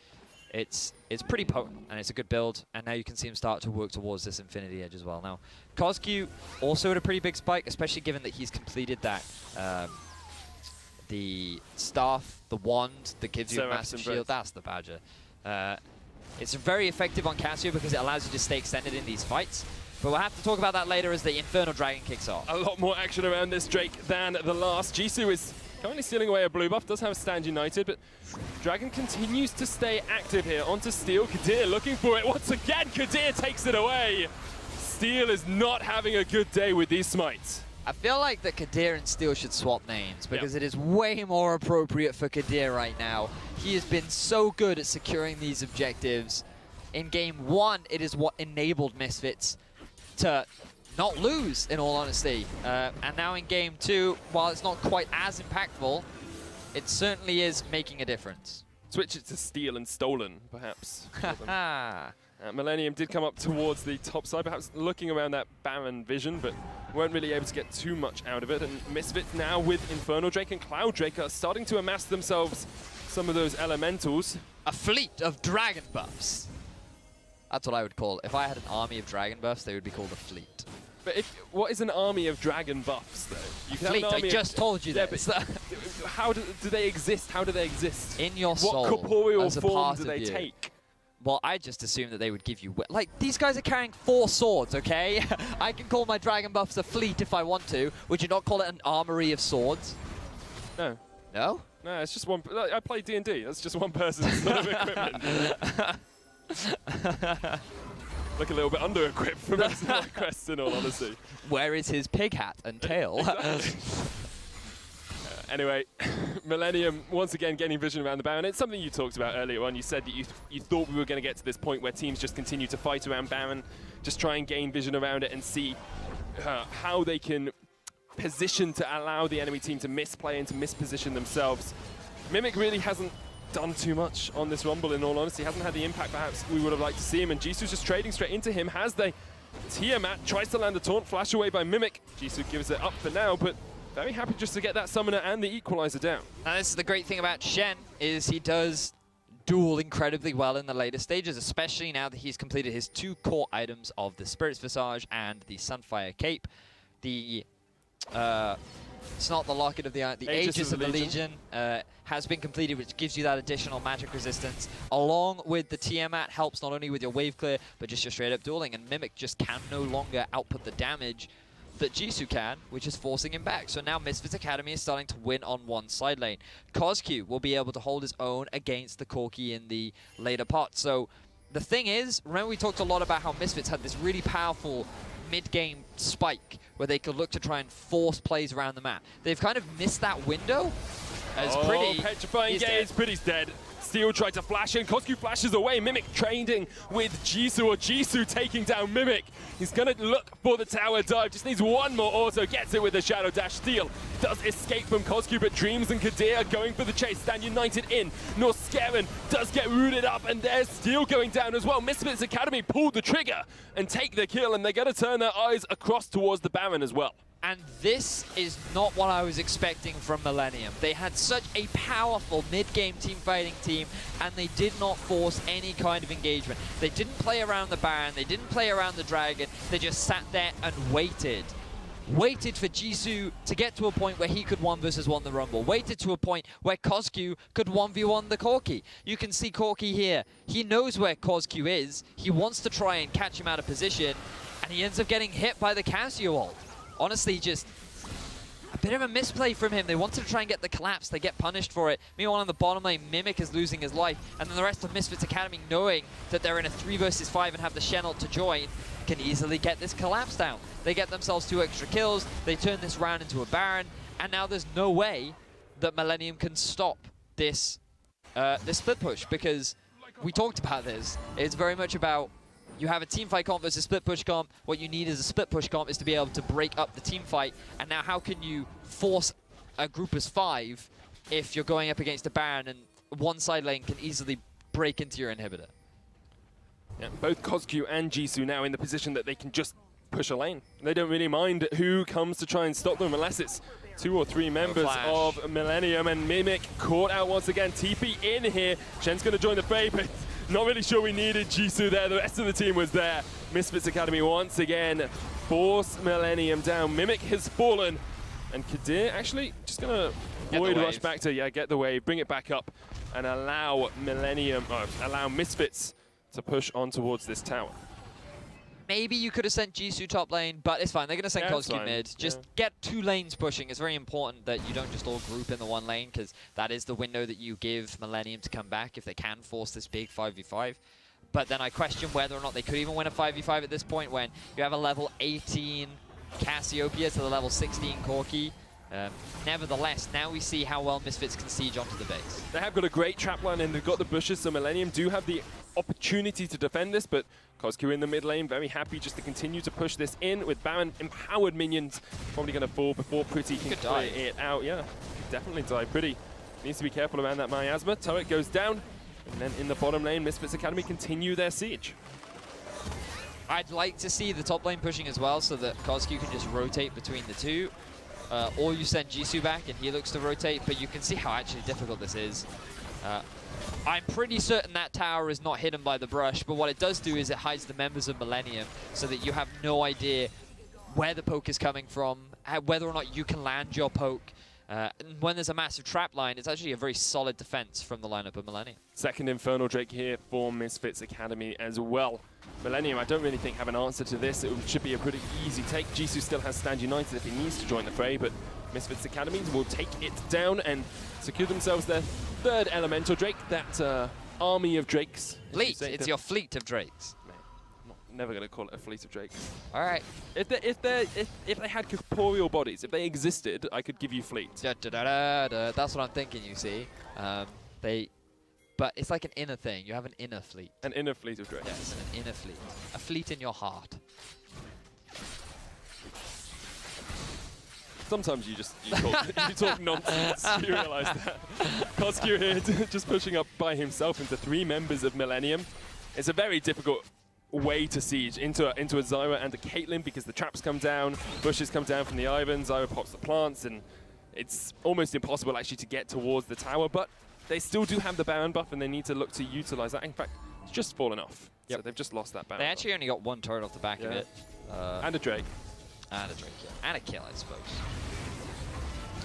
It's pretty potent, and it's a good build, and now you can see him start to work towards this Infinity Edge as well. Now, Kozq also had a pretty big spike, especially given that he's completed that, the staff, the wand that gives you a massive shield. That's the Badger. It's very effective on Casio because it allows you to stay extended in these fights. But we'll have to talk about that later as the Infernal Dragon kicks off. A lot more action around this Drake than the last. Jisoo is currently stealing away a blue buff, does have a Stand United, but Dragon continues to stay active here. Onto Steel, Kadir looking for it once again. Kadir takes it away. Steel is not having a good day with these smites. I feel like that Kadir and Steel should swap names because it is way more appropriate for Kadir right now. He has been so good at securing these objectives. In game 1, it is what enabled Misfits to not lose, in all honesty. And now in game 2, while it's not quite as impactful, it certainly is making a difference. Switch it to Steel and Stolen, perhaps. Millenium did come up towards the top side, perhaps looking around that Baron vision, but weren't really able to get too much out of it. And Misfits now with Infernal Drake and Cloud Drake are starting to amass themselves some of those elementals. A fleet of dragon buffs. That's what I would call it. If I had an army of dragon buffs, they would be called a fleet. But what is an army of dragon buffs, though? You can fleet, have an army I just told you that. But how do they exist? How do they exist? In your soul. What corporeal form do they take? Well, I just assumed that they would give you... Like, these guys are carrying 4 swords, okay? I can call my dragon buffs a fleet if I want to. Would you not call it an armory of swords? No. No? No, it's just one... I play D&D. That's just one person's sort of equipment. Look a little bit under-equipped for most of my quests, in all honesty. Where is his pig hat and tail? Exactly. Anyway, Millenium once again getting vision around the Baron. It's something you talked about earlier on. You said that you thought we were going to get to this point where teams just continue to fight around Baron, just try and gain vision around it and see how they can position to allow the enemy team to misplay and to misposition themselves. Mimic really hasn't done too much on this Rumble, in all honesty. Hasn't had the impact perhaps we would have liked to see him, and Jisoo's just trading straight into him. Has they? Tiamat tries to land the taunt, flash away by Mimic. Jisoo gives it up for now, but very happy just to get that summoner and the equalizer down. And this is the great thing about Shen, is he does duel incredibly well in the later stages, especially now that he's completed his 2 core items of the Spirit's Visage and the Sunfire Cape. The it's not the Locket of the Aegis of the Legion has been completed, which gives you that additional magic resistance, along with the Tiamat helps not only with your wave clear, but just your straight up dueling, and Mimic just can no longer output the damage that Jisoo can, which is forcing him back. So now Misfits Academy is starting to win on one side lane. Kozq will be able to hold his own against the Corki in the later part. So the thing is, remember we talked a lot about how Misfits had this really powerful mid-game spike where they could look to try and force plays around the map. They've kind of missed that window. As Petrifying Gaze, Pretty's dead. Steel tried to flash in, Kozq flashes away, Mimic trading with Jisoo, or Jisoo taking down Mimic. He's gonna look for the tower dive, just needs one more auto, gets it with the Shadow Dash. Steel does escape from Kozq, but Dreams and Kadir are going for the chase. Stand United in, Norskeren does get rooted up, and there's Steel going down as well. Misfits Academy pulled the trigger and take the kill, and they're gonna turn their eyes across towards the Baron as well. And this is not what I was expecting from Millenium. They had such a powerful mid-game team-fighting team, and they did not force any kind of engagement. They didn't play around the Baron, they didn't play around the Dragon, they just sat there and waited. Waited for Jisoo to get to a point where he could 1v1 the Rumble. Waited to a point where Kozq could 1v1 the Corki. You can see Corki here. He knows where Kozq is. He wants to try and catch him out of position, and he ends up getting hit by the Casio ult. Honestly, just a bit of a misplay from him. They wanted to try and get the collapse. They get punished for it. Meanwhile, on the bottom lane, Mimic is losing his life. And then the rest of Misfits Academy, knowing that they're in a 3 versus 5 and have the Shen ult to join, can easily get this collapse down. They get themselves 2 extra kills. They turn this round into a Baron. And now there's no way that Millenium can stop this, this split push, because we talked about this. It's very much about you have a team fight comp versus split push comp. What you need as a split push comp is to be able to break up the team fight. And now how can you force a group as 5 if you're going up against a Baron and one side lane can easily break into your inhibitor? Yeah, both Kozq and Jisoo now in the position that they can just push a lane. They don't really mind who comes to try and stop them, unless it's 2 or 3 members of Millennium, and Mimic caught out once again. TP in here. Shen's going to join the fray, but not really sure we needed Jisoo there. The rest of the team was there. Misfits Academy once again force Millennium down. Mimic has fallen, and Kadir actually just going to void rush back to get the wave, bring it back up, and allow allow Misfits to push on towards this tower. Maybe you could have sent Jisoo top lane, but it's fine. They're going to send Kozku mid. Just get 2 lanes pushing. It's very important that you don't just all group in the 1 lane, because that is the window that you give Millennium to come back if they can force this big 5v5. But then I question whether or not they could even win a 5v5 at this point when you have a level 18 Cassiopeia to the level 16 Corki. Nevertheless, now we see how well Misfits can siege onto the base. They have got a great trap line and they've got the bushes, so Millennium do have the opportunity to defend this, but Kozku in the mid lane, very happy just to continue to push this in with Baron empowered minions. Probably going to fall before Pretty can clear it out. Yeah, definitely die. Pretty needs to be careful around that miasma. Turret goes down, and then in the bottom lane, Misfits Academy continue their siege. I'd like to see the top lane pushing as well, so that Kozku can just rotate between the two. Or you send Jisoo back and he looks to rotate, but you can see how actually difficult this is. I'm pretty certain that tower is not hidden by the brush, but what it does do is it hides the members of Millennium so that you have no idea where the poke is coming from, whether or not you can land your poke. And when there's a massive trap line, it's actually a very solid defense from the lineup of Millennium. Second Infernal Drake here for Misfits Academy as well. Millennium, I don't really think have an answer to this. It should be a pretty easy take. Jisoo still has Stand United if he needs to join the fray, but Misfits Academy will take it down and secure themselves their 3rd Elemental Drake, that army of Drakes. Fleet, it's your fleet of Drakes. Never going to call it a fleet of Drakes. All right. If they had corporeal bodies, if they existed, I could give you fleet. That's what I'm thinking, you see. But it's like an inner thing. You have an inner fleet. An inner fleet of Drakes. Yes, an inner fleet. A fleet in your heart. Sometimes you talk nonsense. You realise that. Kozku here just pushing up by himself into 3 members of Millennium. It's a very difficult way to siege into a Zyra and a Caitlyn because the traps come down, bushes come down from the Ivan, Zyra pops the plants, and it's almost impossible actually to get towards the tower, but they still do have the Baron buff and they need to look to utilize that. In fact, it's just fallen off. Yep. So they've just lost that Baron They actually only got 1 turret off the back of it. And a Drake. And a Drake, yeah. And a kill, I suppose.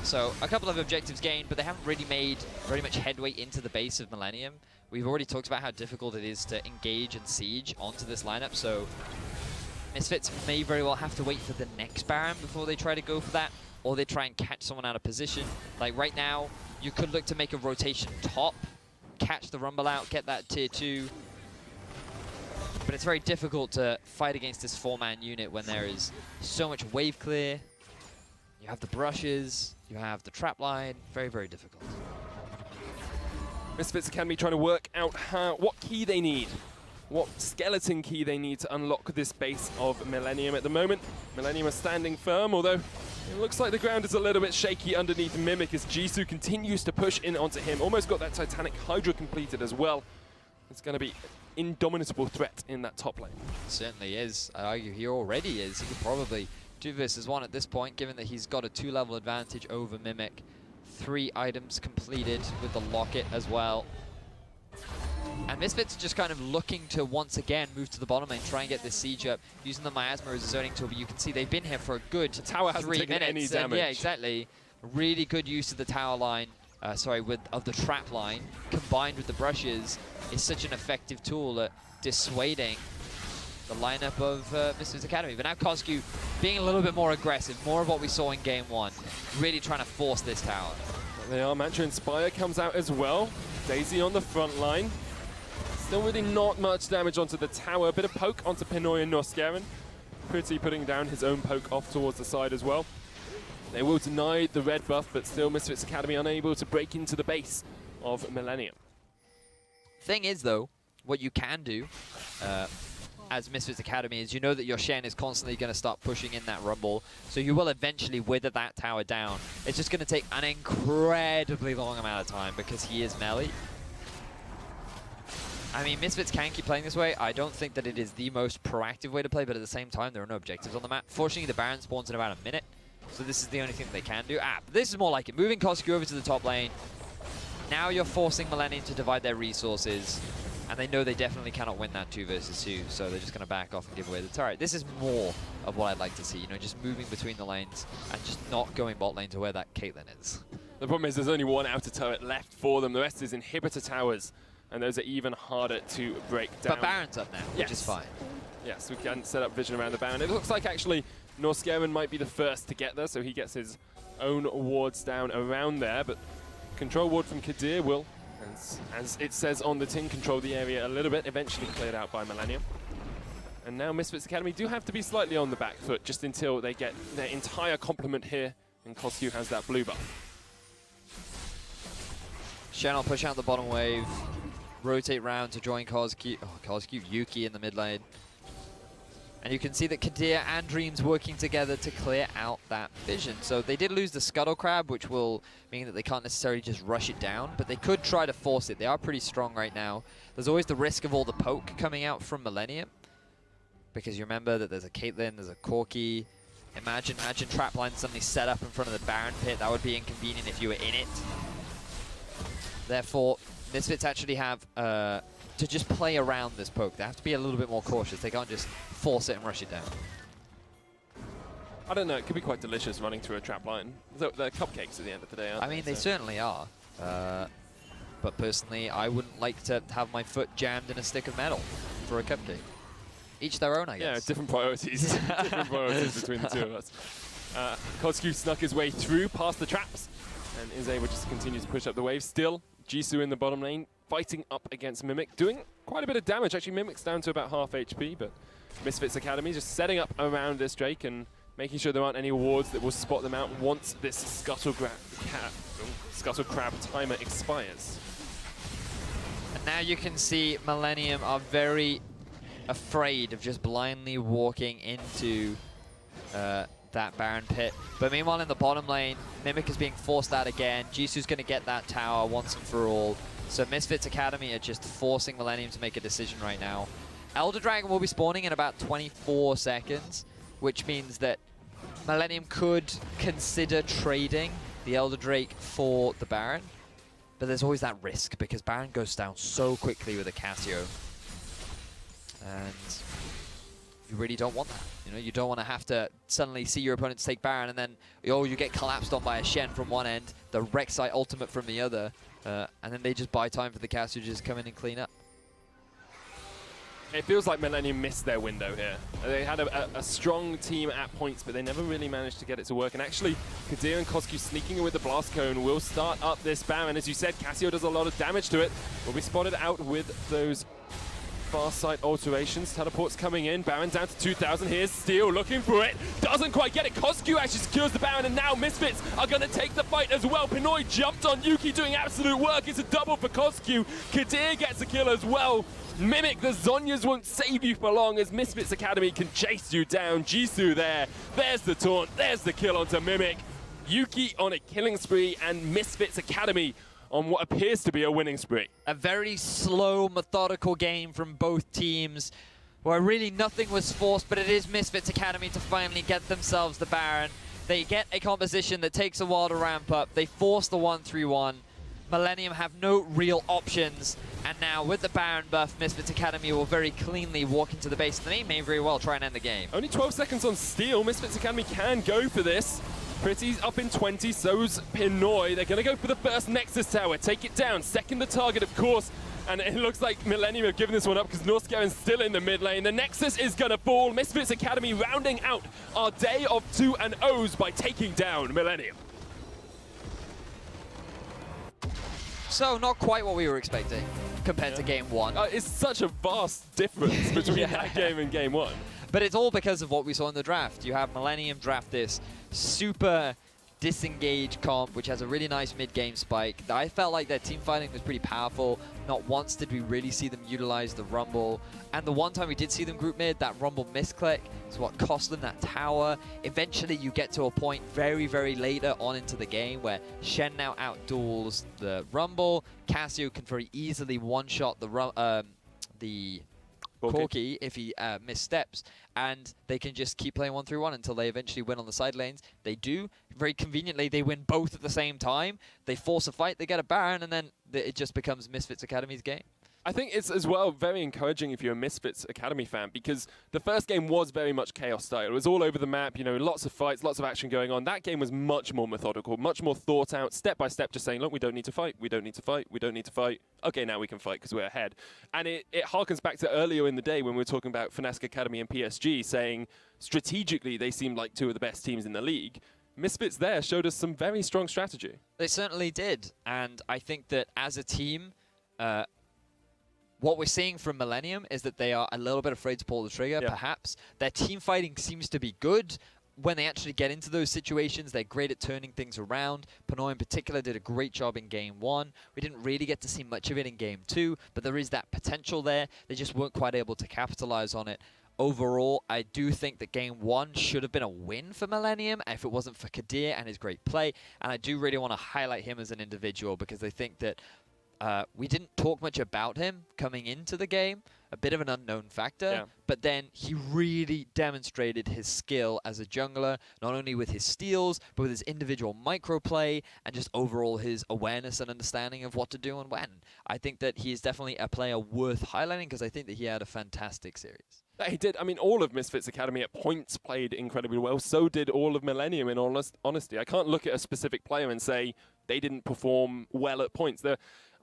So a couple of objectives gained, but they haven't really made very much headway into the base of Millennium. We've already talked about how difficult it is to engage and siege onto this lineup, so Misfits may very well have to wait for the next Baron before they try to go for that, or they try and catch someone out of position. Like right now, you could look to make a rotation top, catch the Rumble out, get that tier 2. But it's very difficult to fight against this 4-man unit when there is so much wave clear. You have the brushes, you have the trap line, very, very difficult. Misfits Academy trying to work out what key they need, what skeleton key they need to unlock this base of Millennium at the moment. Millennium are standing firm, although it looks like the ground is a little bit shaky underneath Mimic as Jisoo continues to push in onto him. Almost got that Titanic Hydra completed as well. It's going to be indomitable threat in that top lane. Certainly is. I argue he already is. He could probably do versus 1 at this point, given that he's got a 2-level advantage over Mimic. 3 items completed with the locket as well. And Misfits just kind of looking to once again move to the bottom lane, try and get this siege up, using the miasma as a zoning tool, but you can see they've been here for a good 3 minutes. Any damage. Yeah, exactly. Really good use of the tower line, of the trap line, combined with the brushes, is such an effective tool at dissuading the lineup of Misfits Academy. But now Kozku being a little bit more aggressive, more of what we saw in game 1, really trying to force this tower. They are. Mantra Inspire comes out as well. Daisy on the front line. Still really not much damage onto the tower. A bit of poke onto Pinoy and Noskaran. Pretty putting down his own poke off towards the side as well. They will deny the red buff, but still Misfits Academy unable to break into the base of Millennium. Thing is, though, what you can do as Misfits Academy is you know that your Shen is constantly going to start pushing in that Rumble, so you will eventually wither that tower down. It's just going to take an incredibly long amount of time because he is melee. I mean, Misfits can keep playing this way. I don't think that it is the most proactive way to play, but at the same time, there are no objectives on the map. Fortunately, the Baron spawns in about a minute, So this is the only thing they can do. But this is more like it. Moving Koski over to the top lane. Now you're forcing Millenium to divide their resources. And they know they definitely cannot win that 2 versus 2, so they're just going to back off and give away the turret. This is more of what I'd like to see, you know, just moving between the lanes and just not going bot lane to where that Caitlyn is. The problem is there's only one outer turret left for them. The rest is inhibitor towers, and those are even harder to break down. But Baron's up now, which is fine. Yes, we can set up vision around the Baron. It looks like actually Norskeren might be the first to get there, so he gets his own wards down around there, but control ward from Kadir will, as it says on the tin, control the area a little bit, eventually cleared out by Millenium. And now Misfits Academy do have to be slightly on the back foot just until they get their entire complement here, and Koskyu has that blue buff. Shen will push out the bottom wave, rotate round to join Koskyu. Oh, Koskyu, Yuki in the mid lane. And you can see that Kadir and Dreams working together to clear out that vision. So they did lose the Scuttle Crab, which will mean that they can't necessarily just rush it down, but they could try to force it. They are pretty strong right now. There's always the risk of all the poke coming out from Millenium, because you remember that there's a Caitlyn, there's a Corki. Imagine trapline suddenly set up in front of the Baron pit. That would be inconvenient if you were in it. Therefore, Misfits actually have to just play around this poke. They have to be a little bit more cautious. They can't just force it and rush it down. I don't know, it could be quite delicious running through a trap line. They're cupcakes at the end of the day, aren't they? I mean, they certainly are. But personally, I wouldn't like to have my foot jammed in a stick of metal for a cupcake. Each their own, I guess. Yeah, different priorities. Different priorities between the two of us. Koskyu snuck his way through past the traps and is able just to continue to push up the wave. Still, Jisoo in the bottom lane, fighting up against Mimic, doing quite a bit of damage. Actually, Mimic's down to about half HP, but Misfits Academy just setting up around this Drake and making sure there aren't any wards that will spot them out once this Scuttle Crab timer expires. And now you can see Millenium are very afraid of just blindly walking into that Baron pit. But meanwhile in the bottom lane, Mimic is being forced out again. Jisoo's going to get that tower once and for all. So Misfits Academy are just forcing Millenium to make a decision right now. Elder Dragon will be spawning in about 24 seconds, which means that Millenium could consider trading the Elder Drake for the Baron. But there's always that risk because Baron goes down so quickly with a Cassio. And you really don't want that. You know, you don't want to have to suddenly see your opponents take Baron and then, oh, you get collapsed on by a Shen from one end, the Rek'Sai ultimate from the other, and then they just buy time for the Cassio to just come in and clean up. It feels like Millenium missed their window here. They had a strong team at points, but they never really managed to get it to work. And actually, Kadir and Koskyu sneaking in with the Blast Cone will start up this Baron. As you said, Cassio does a lot of damage to it. Will be spotted out with those far side alterations. Teleports coming in. Baron down to 2,000. Here's Steel looking for it. Doesn't quite get it. Koskyu actually secures the Baron, and now Misfits are going to take the fight as well. Pinoy jumped on Yuki, doing absolute work. It's a double for Koskyu. Kadir gets a kill as well. Mimic, the Zhonyas won't save you for long as Misfits Academy can chase you down. Jisoo there. There's the taunt. There's the kill onto Mimic. Yuki on a killing spree and Misfits Academy on what appears to be a winning spree. A very slow, methodical game from both teams where really nothing was forced, but it is Misfits Academy to finally get themselves the Baron. They get a composition that takes a while to ramp up. They force the 1-3-1. Millenium have no real options, and now with the Baron buff, Misfits Academy will very cleanly walk into the base. They may very well try and end the game. Only 12 seconds on Steel. Misfits Academy can go for this. Pretty's up in 20, so's Pinoy. They're going to go for the first Nexus Tower, take it down, second the target, of course. And it looks like Millenium have given this one up because Norskaren's still in the mid lane. The Nexus is going to fall. Misfits Academy rounding out our day of 2-0s by taking down Millenium. So, not quite what we were expecting compared to game one. It's such a vast difference between that game and game one. But it's all because of what we saw in the draft. You have Millenium draft this super disengaged comp, which has a really nice mid-game spike. I felt like their team fighting was pretty powerful. Not once did we really see them utilize the Rumble. And the one time we did see them group mid, that Rumble misclick is what cost them that tower. Eventually you get to a point very, very later on into the game where Shen now outduels the Rumble. Cassio can very easily one-shot the Corki if he missteps, and they can just keep playing 1-3-1 until they eventually win on the side lanes. They do. Very conveniently, they win both at the same time. They force a fight, they get a Baron, and then it just becomes Misfits Academy's game. I think it's as well very encouraging if you're a Misfits Academy fan, because the first game was very much chaos style. It was all over the map, you know, lots of fights, lots of action going on. That game was much more methodical, much more thought out, step by step, just saying, look, we don't need to fight, we don't need to fight, we don't need to fight. Okay, now we can fight because we're ahead. And it harkens back to earlier in the day when we were talking about Fnatic Academy and PSG, saying strategically they seemed like two of the best teams in the league. Misfits there showed us some very strong strategy. They certainly did, and I think that as a team, what we're seeing from Millenium is that they are a little bit afraid to pull the trigger, perhaps. Their team fighting seems to be good. When they actually get into those situations, they're great at turning things around. Pinoy in particular did a great job in Game 1. We didn't really get to see much of it in Game 2, but there is that potential there. They just weren't quite able to capitalize on it. Overall, I do think that Game 1 should have been a win for Millenium if it wasn't for Kadir and his great play. And I do really want to highlight him as an individual because I think that we didn't talk much about him coming into the game, a bit of an unknown factor, but then he really demonstrated his skill as a jungler, not only with his steals, but with his individual microplay and just overall his awareness and understanding of what to do and when. I think that he is definitely a player worth highlighting because I think that he had a fantastic series. He did. I mean, all of Misfits Academy at points played incredibly well. So did all of Millenium, in honesty. I can't look at a specific player and say they didn't perform well at points.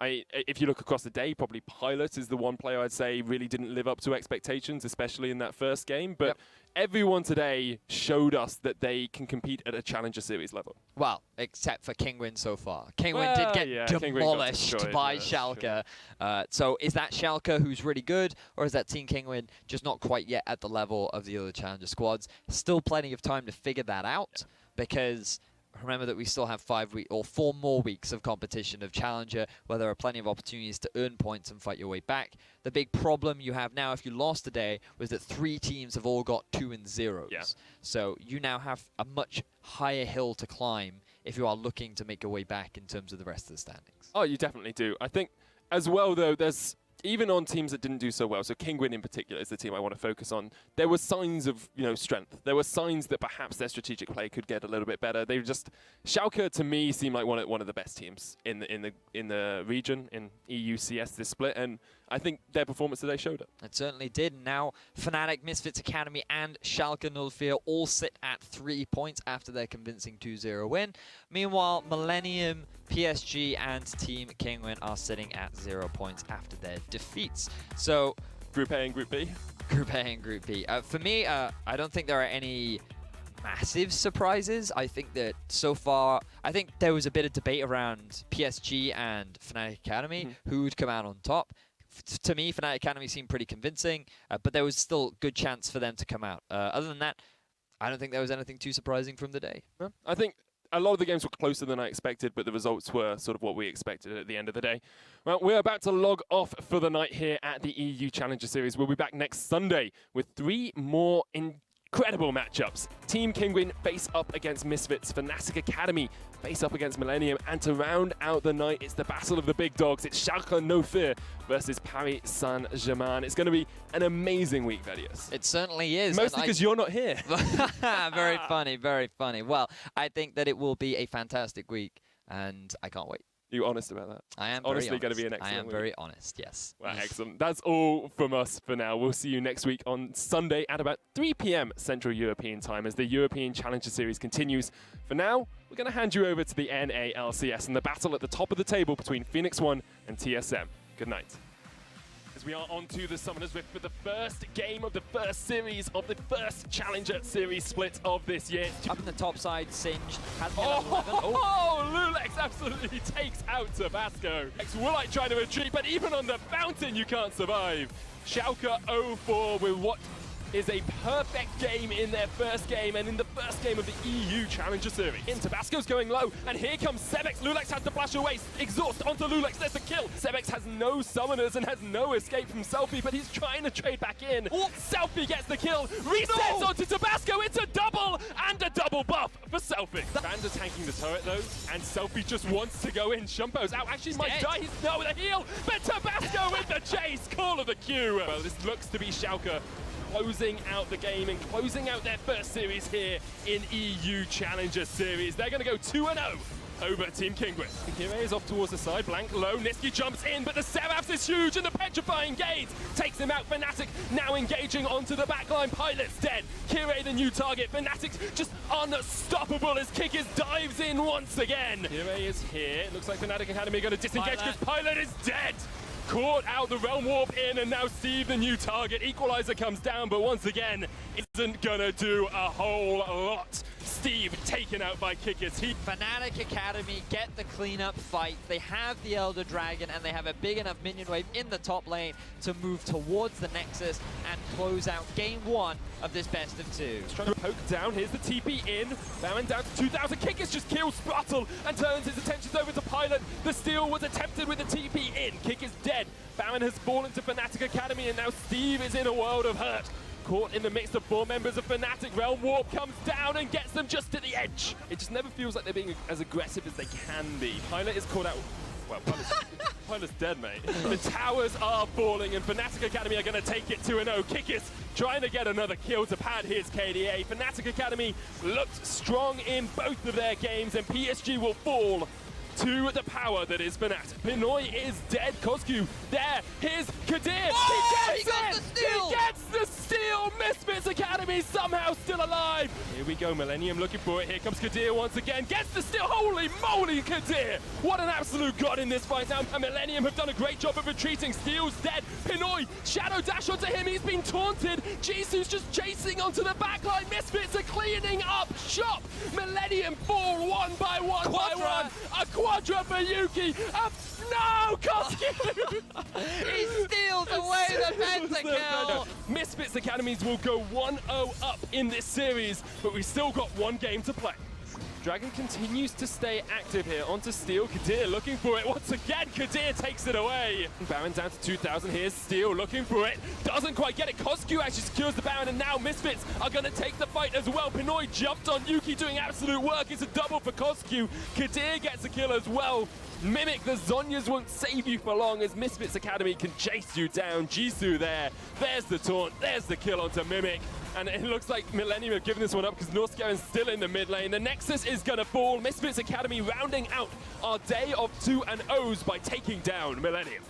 If you look across the day, probably Pilot is the one player I'd say really didn't live up to expectations, especially in that first game. But everyone today showed us that they can compete at a Challenger Series level. Well, except for Kingwin so far. Kingwin did get demolished by Schalke. Sure. So is that Schalke who's really good, or is that Team Kingwin just not quite yet at the level of the other Challenger squads? Still plenty of time to figure that out, because remember that we still have 4 more weeks of competition of Challenger, where there are plenty of opportunities to earn points and fight your way back. The big problem you have now, if you lost today, was that 3 teams have all got 2 and 0s. Yeah. So you now have a much higher hill to climb if you are looking to make your way back in terms of the rest of the standings. Oh, you definitely do. I think as well, though, there's even on teams that didn't do so well, so Kingwin in particular is the team I want to focus on, there were signs of, you know, strength. There were signs that perhaps their strategic play could get a little bit better. They just, Schalke to me seemed like one of the best teams in the region, in EUCS this split, and I think their performance today showed it. It certainly did. Now, Fnatic, Misfits Academy, and Schalke 04 all sit at 3 points after their convincing 2-0 win. Meanwhile, Millenium, PSG, and Team Kingwin are sitting at 0 points after their defeats. So, Group A and Group B? Group A and Group B. For me, I don't think there are any massive surprises. I think that so far, I think there was a bit of debate around PSG and Fnatic Academy, who would come out on top. To me, Fnatic Academy seemed pretty convincing, but there was still good chance for them to come out. Other than that, I don't think there was anything too surprising from the day. Yeah. I think a lot of the games were closer than I expected, but the results were sort of what we expected at the end of the day. Well, we're about to log off for the night here at the EU Challenger Series. We'll be back next Sunday with 3 more incredible matchups. Team Kingwin face up against Misfits, Fnatic Academy face up against Millenium, and to round out the night, it's the battle of the big dogs. It's Schalke 04 versus Paris Saint-Germain. It's going to be an amazing week, Vedius. It certainly is. Mostly because you're not here. Very funny, very funny. Well, I think that it will be a fantastic week, and I can't wait. You honest about that? I am honestly going to be an excellent week. I am week. very honest, yes. Well, excellent. That's all from us for now. We'll see you next week on Sunday at about 3 p.m. Central European time as the European Challenger Series continues. For now, we're going to hand you over to the NALCS and the battle at the top of the table between Phoenix One and TSM. Good night. As we are on to the Summoners Rift for the first game of the first series of the first Challenger Series split of this year. Up in the top side, Singed has been Lulex absolutely takes out Tabasco. Woolite trying to retreat, but even on the fountain you can't survive. Schalke 04 with what is a perfect game in their first game and in the first game of the EU Challenger Series. In Tabasco's going low, and here comes Sebex. Lulex has to flash away. Exhaust onto Lulex. There's the kill. Sebex has no summoners and has no escape from Selfie, but he's trying to trade back in. Selfie gets the kill. Resets onto Tabasco. It's a double and a double buff for Selfie. Vander tanking the turret though, and Selfie just wants to go in. Shumpo's out. Actually, might die. He's no with a heal, but Tabasco with the chase. Call control of the queue. Well, this looks to be Schalke closing out the game and closing out their first series here in EU Challenger Series. They're going to go 2-0 over Team Kingwith. Kire is off towards the side, blank low, Niski jumps in, but the Seraphs is huge and the petrifying gaze takes him out. Fnatic now engaging onto the backline, Pilot's dead. Kire the new target, Fnatic's just unstoppable as Kickers dives in once again. Kire is here, it looks like Fnatic Academy are going to disengage because Pilot is dead. Caught out, the Realm Warp in, and now Steve, the new target. Equalizer comes down, but once again, isn't gonna do a whole lot. Steve taken out by Kickers. Fnatic Academy get the cleanup fight. They have the Elder Dragon, and they have a big enough minion wave in the top lane to move towards the Nexus and close out game 1 of this best of 2. He's trying to poke down, here's the TP in. Baron down to 2,000, Kickers just kills Sprattle and turns his attentions over to Pilot. The steal was attempted with the TP in. Kickers dead. Baron has fallen to Fnatic Academy, and now Steve is in a world of hurt. Caught in the mix of 4 members of Fnatic, Realm Warp comes down and gets them just to the edge. It just never feels like they're being as aggressive as they can be. Pilot is caught out. Well, Pilot's dead, mate. The towers are falling, and Fnatic Academy are going to take it 2-0. Kickers trying to get another kill to pad his KDA. Fnatic Academy looked strong in both of their games, and PSG will fall to the power that is Fnatic. Pinoy is dead. Kosku there. Here's Kadir. Oh, he gets the steal! He gets the steal. Misfits Academy somehow still alive. Here we go. Millenium looking for it. Here comes Kadir once again. Gets the steal. Holy moly, Kadir. What an absolute god in this fight now. And Millenium have done a great job of retreating. Steel's dead. Pinoy, shadow dash onto him. He's been taunted. Jisoo's just chasing onto the backline. Misfits are cleaning up shop. Millennium fall one by one by one. A quadra for Yuki. No, Kosku! He steals away the pentakill. Misfits Academies will go 1-0 up in this series, but we've still got one game to play. Dragon continues to stay active here. Onto Steel. Kadir looking for it once again. Kadir takes it away. Baron down to 2,000. Here's Steel looking for it. Doesn't quite get it. Kosku actually secures the Baron, and now Misfits are going to take the fight as well. Pinoy jumped on Yuki doing absolute work. It's a double for Kosku. Kadir gets a kill as well. Mimic, the Zonyas won't save you for long as Misfits Academy can chase you down. Jisoo there. There's the taunt. There's the kill onto Mimic. And it looks like Millennium have given this one up because Northscaren's still in the mid lane. The Nexus is going to fall. Misfits Academy rounding out our day of 2-0s by taking down Millennium.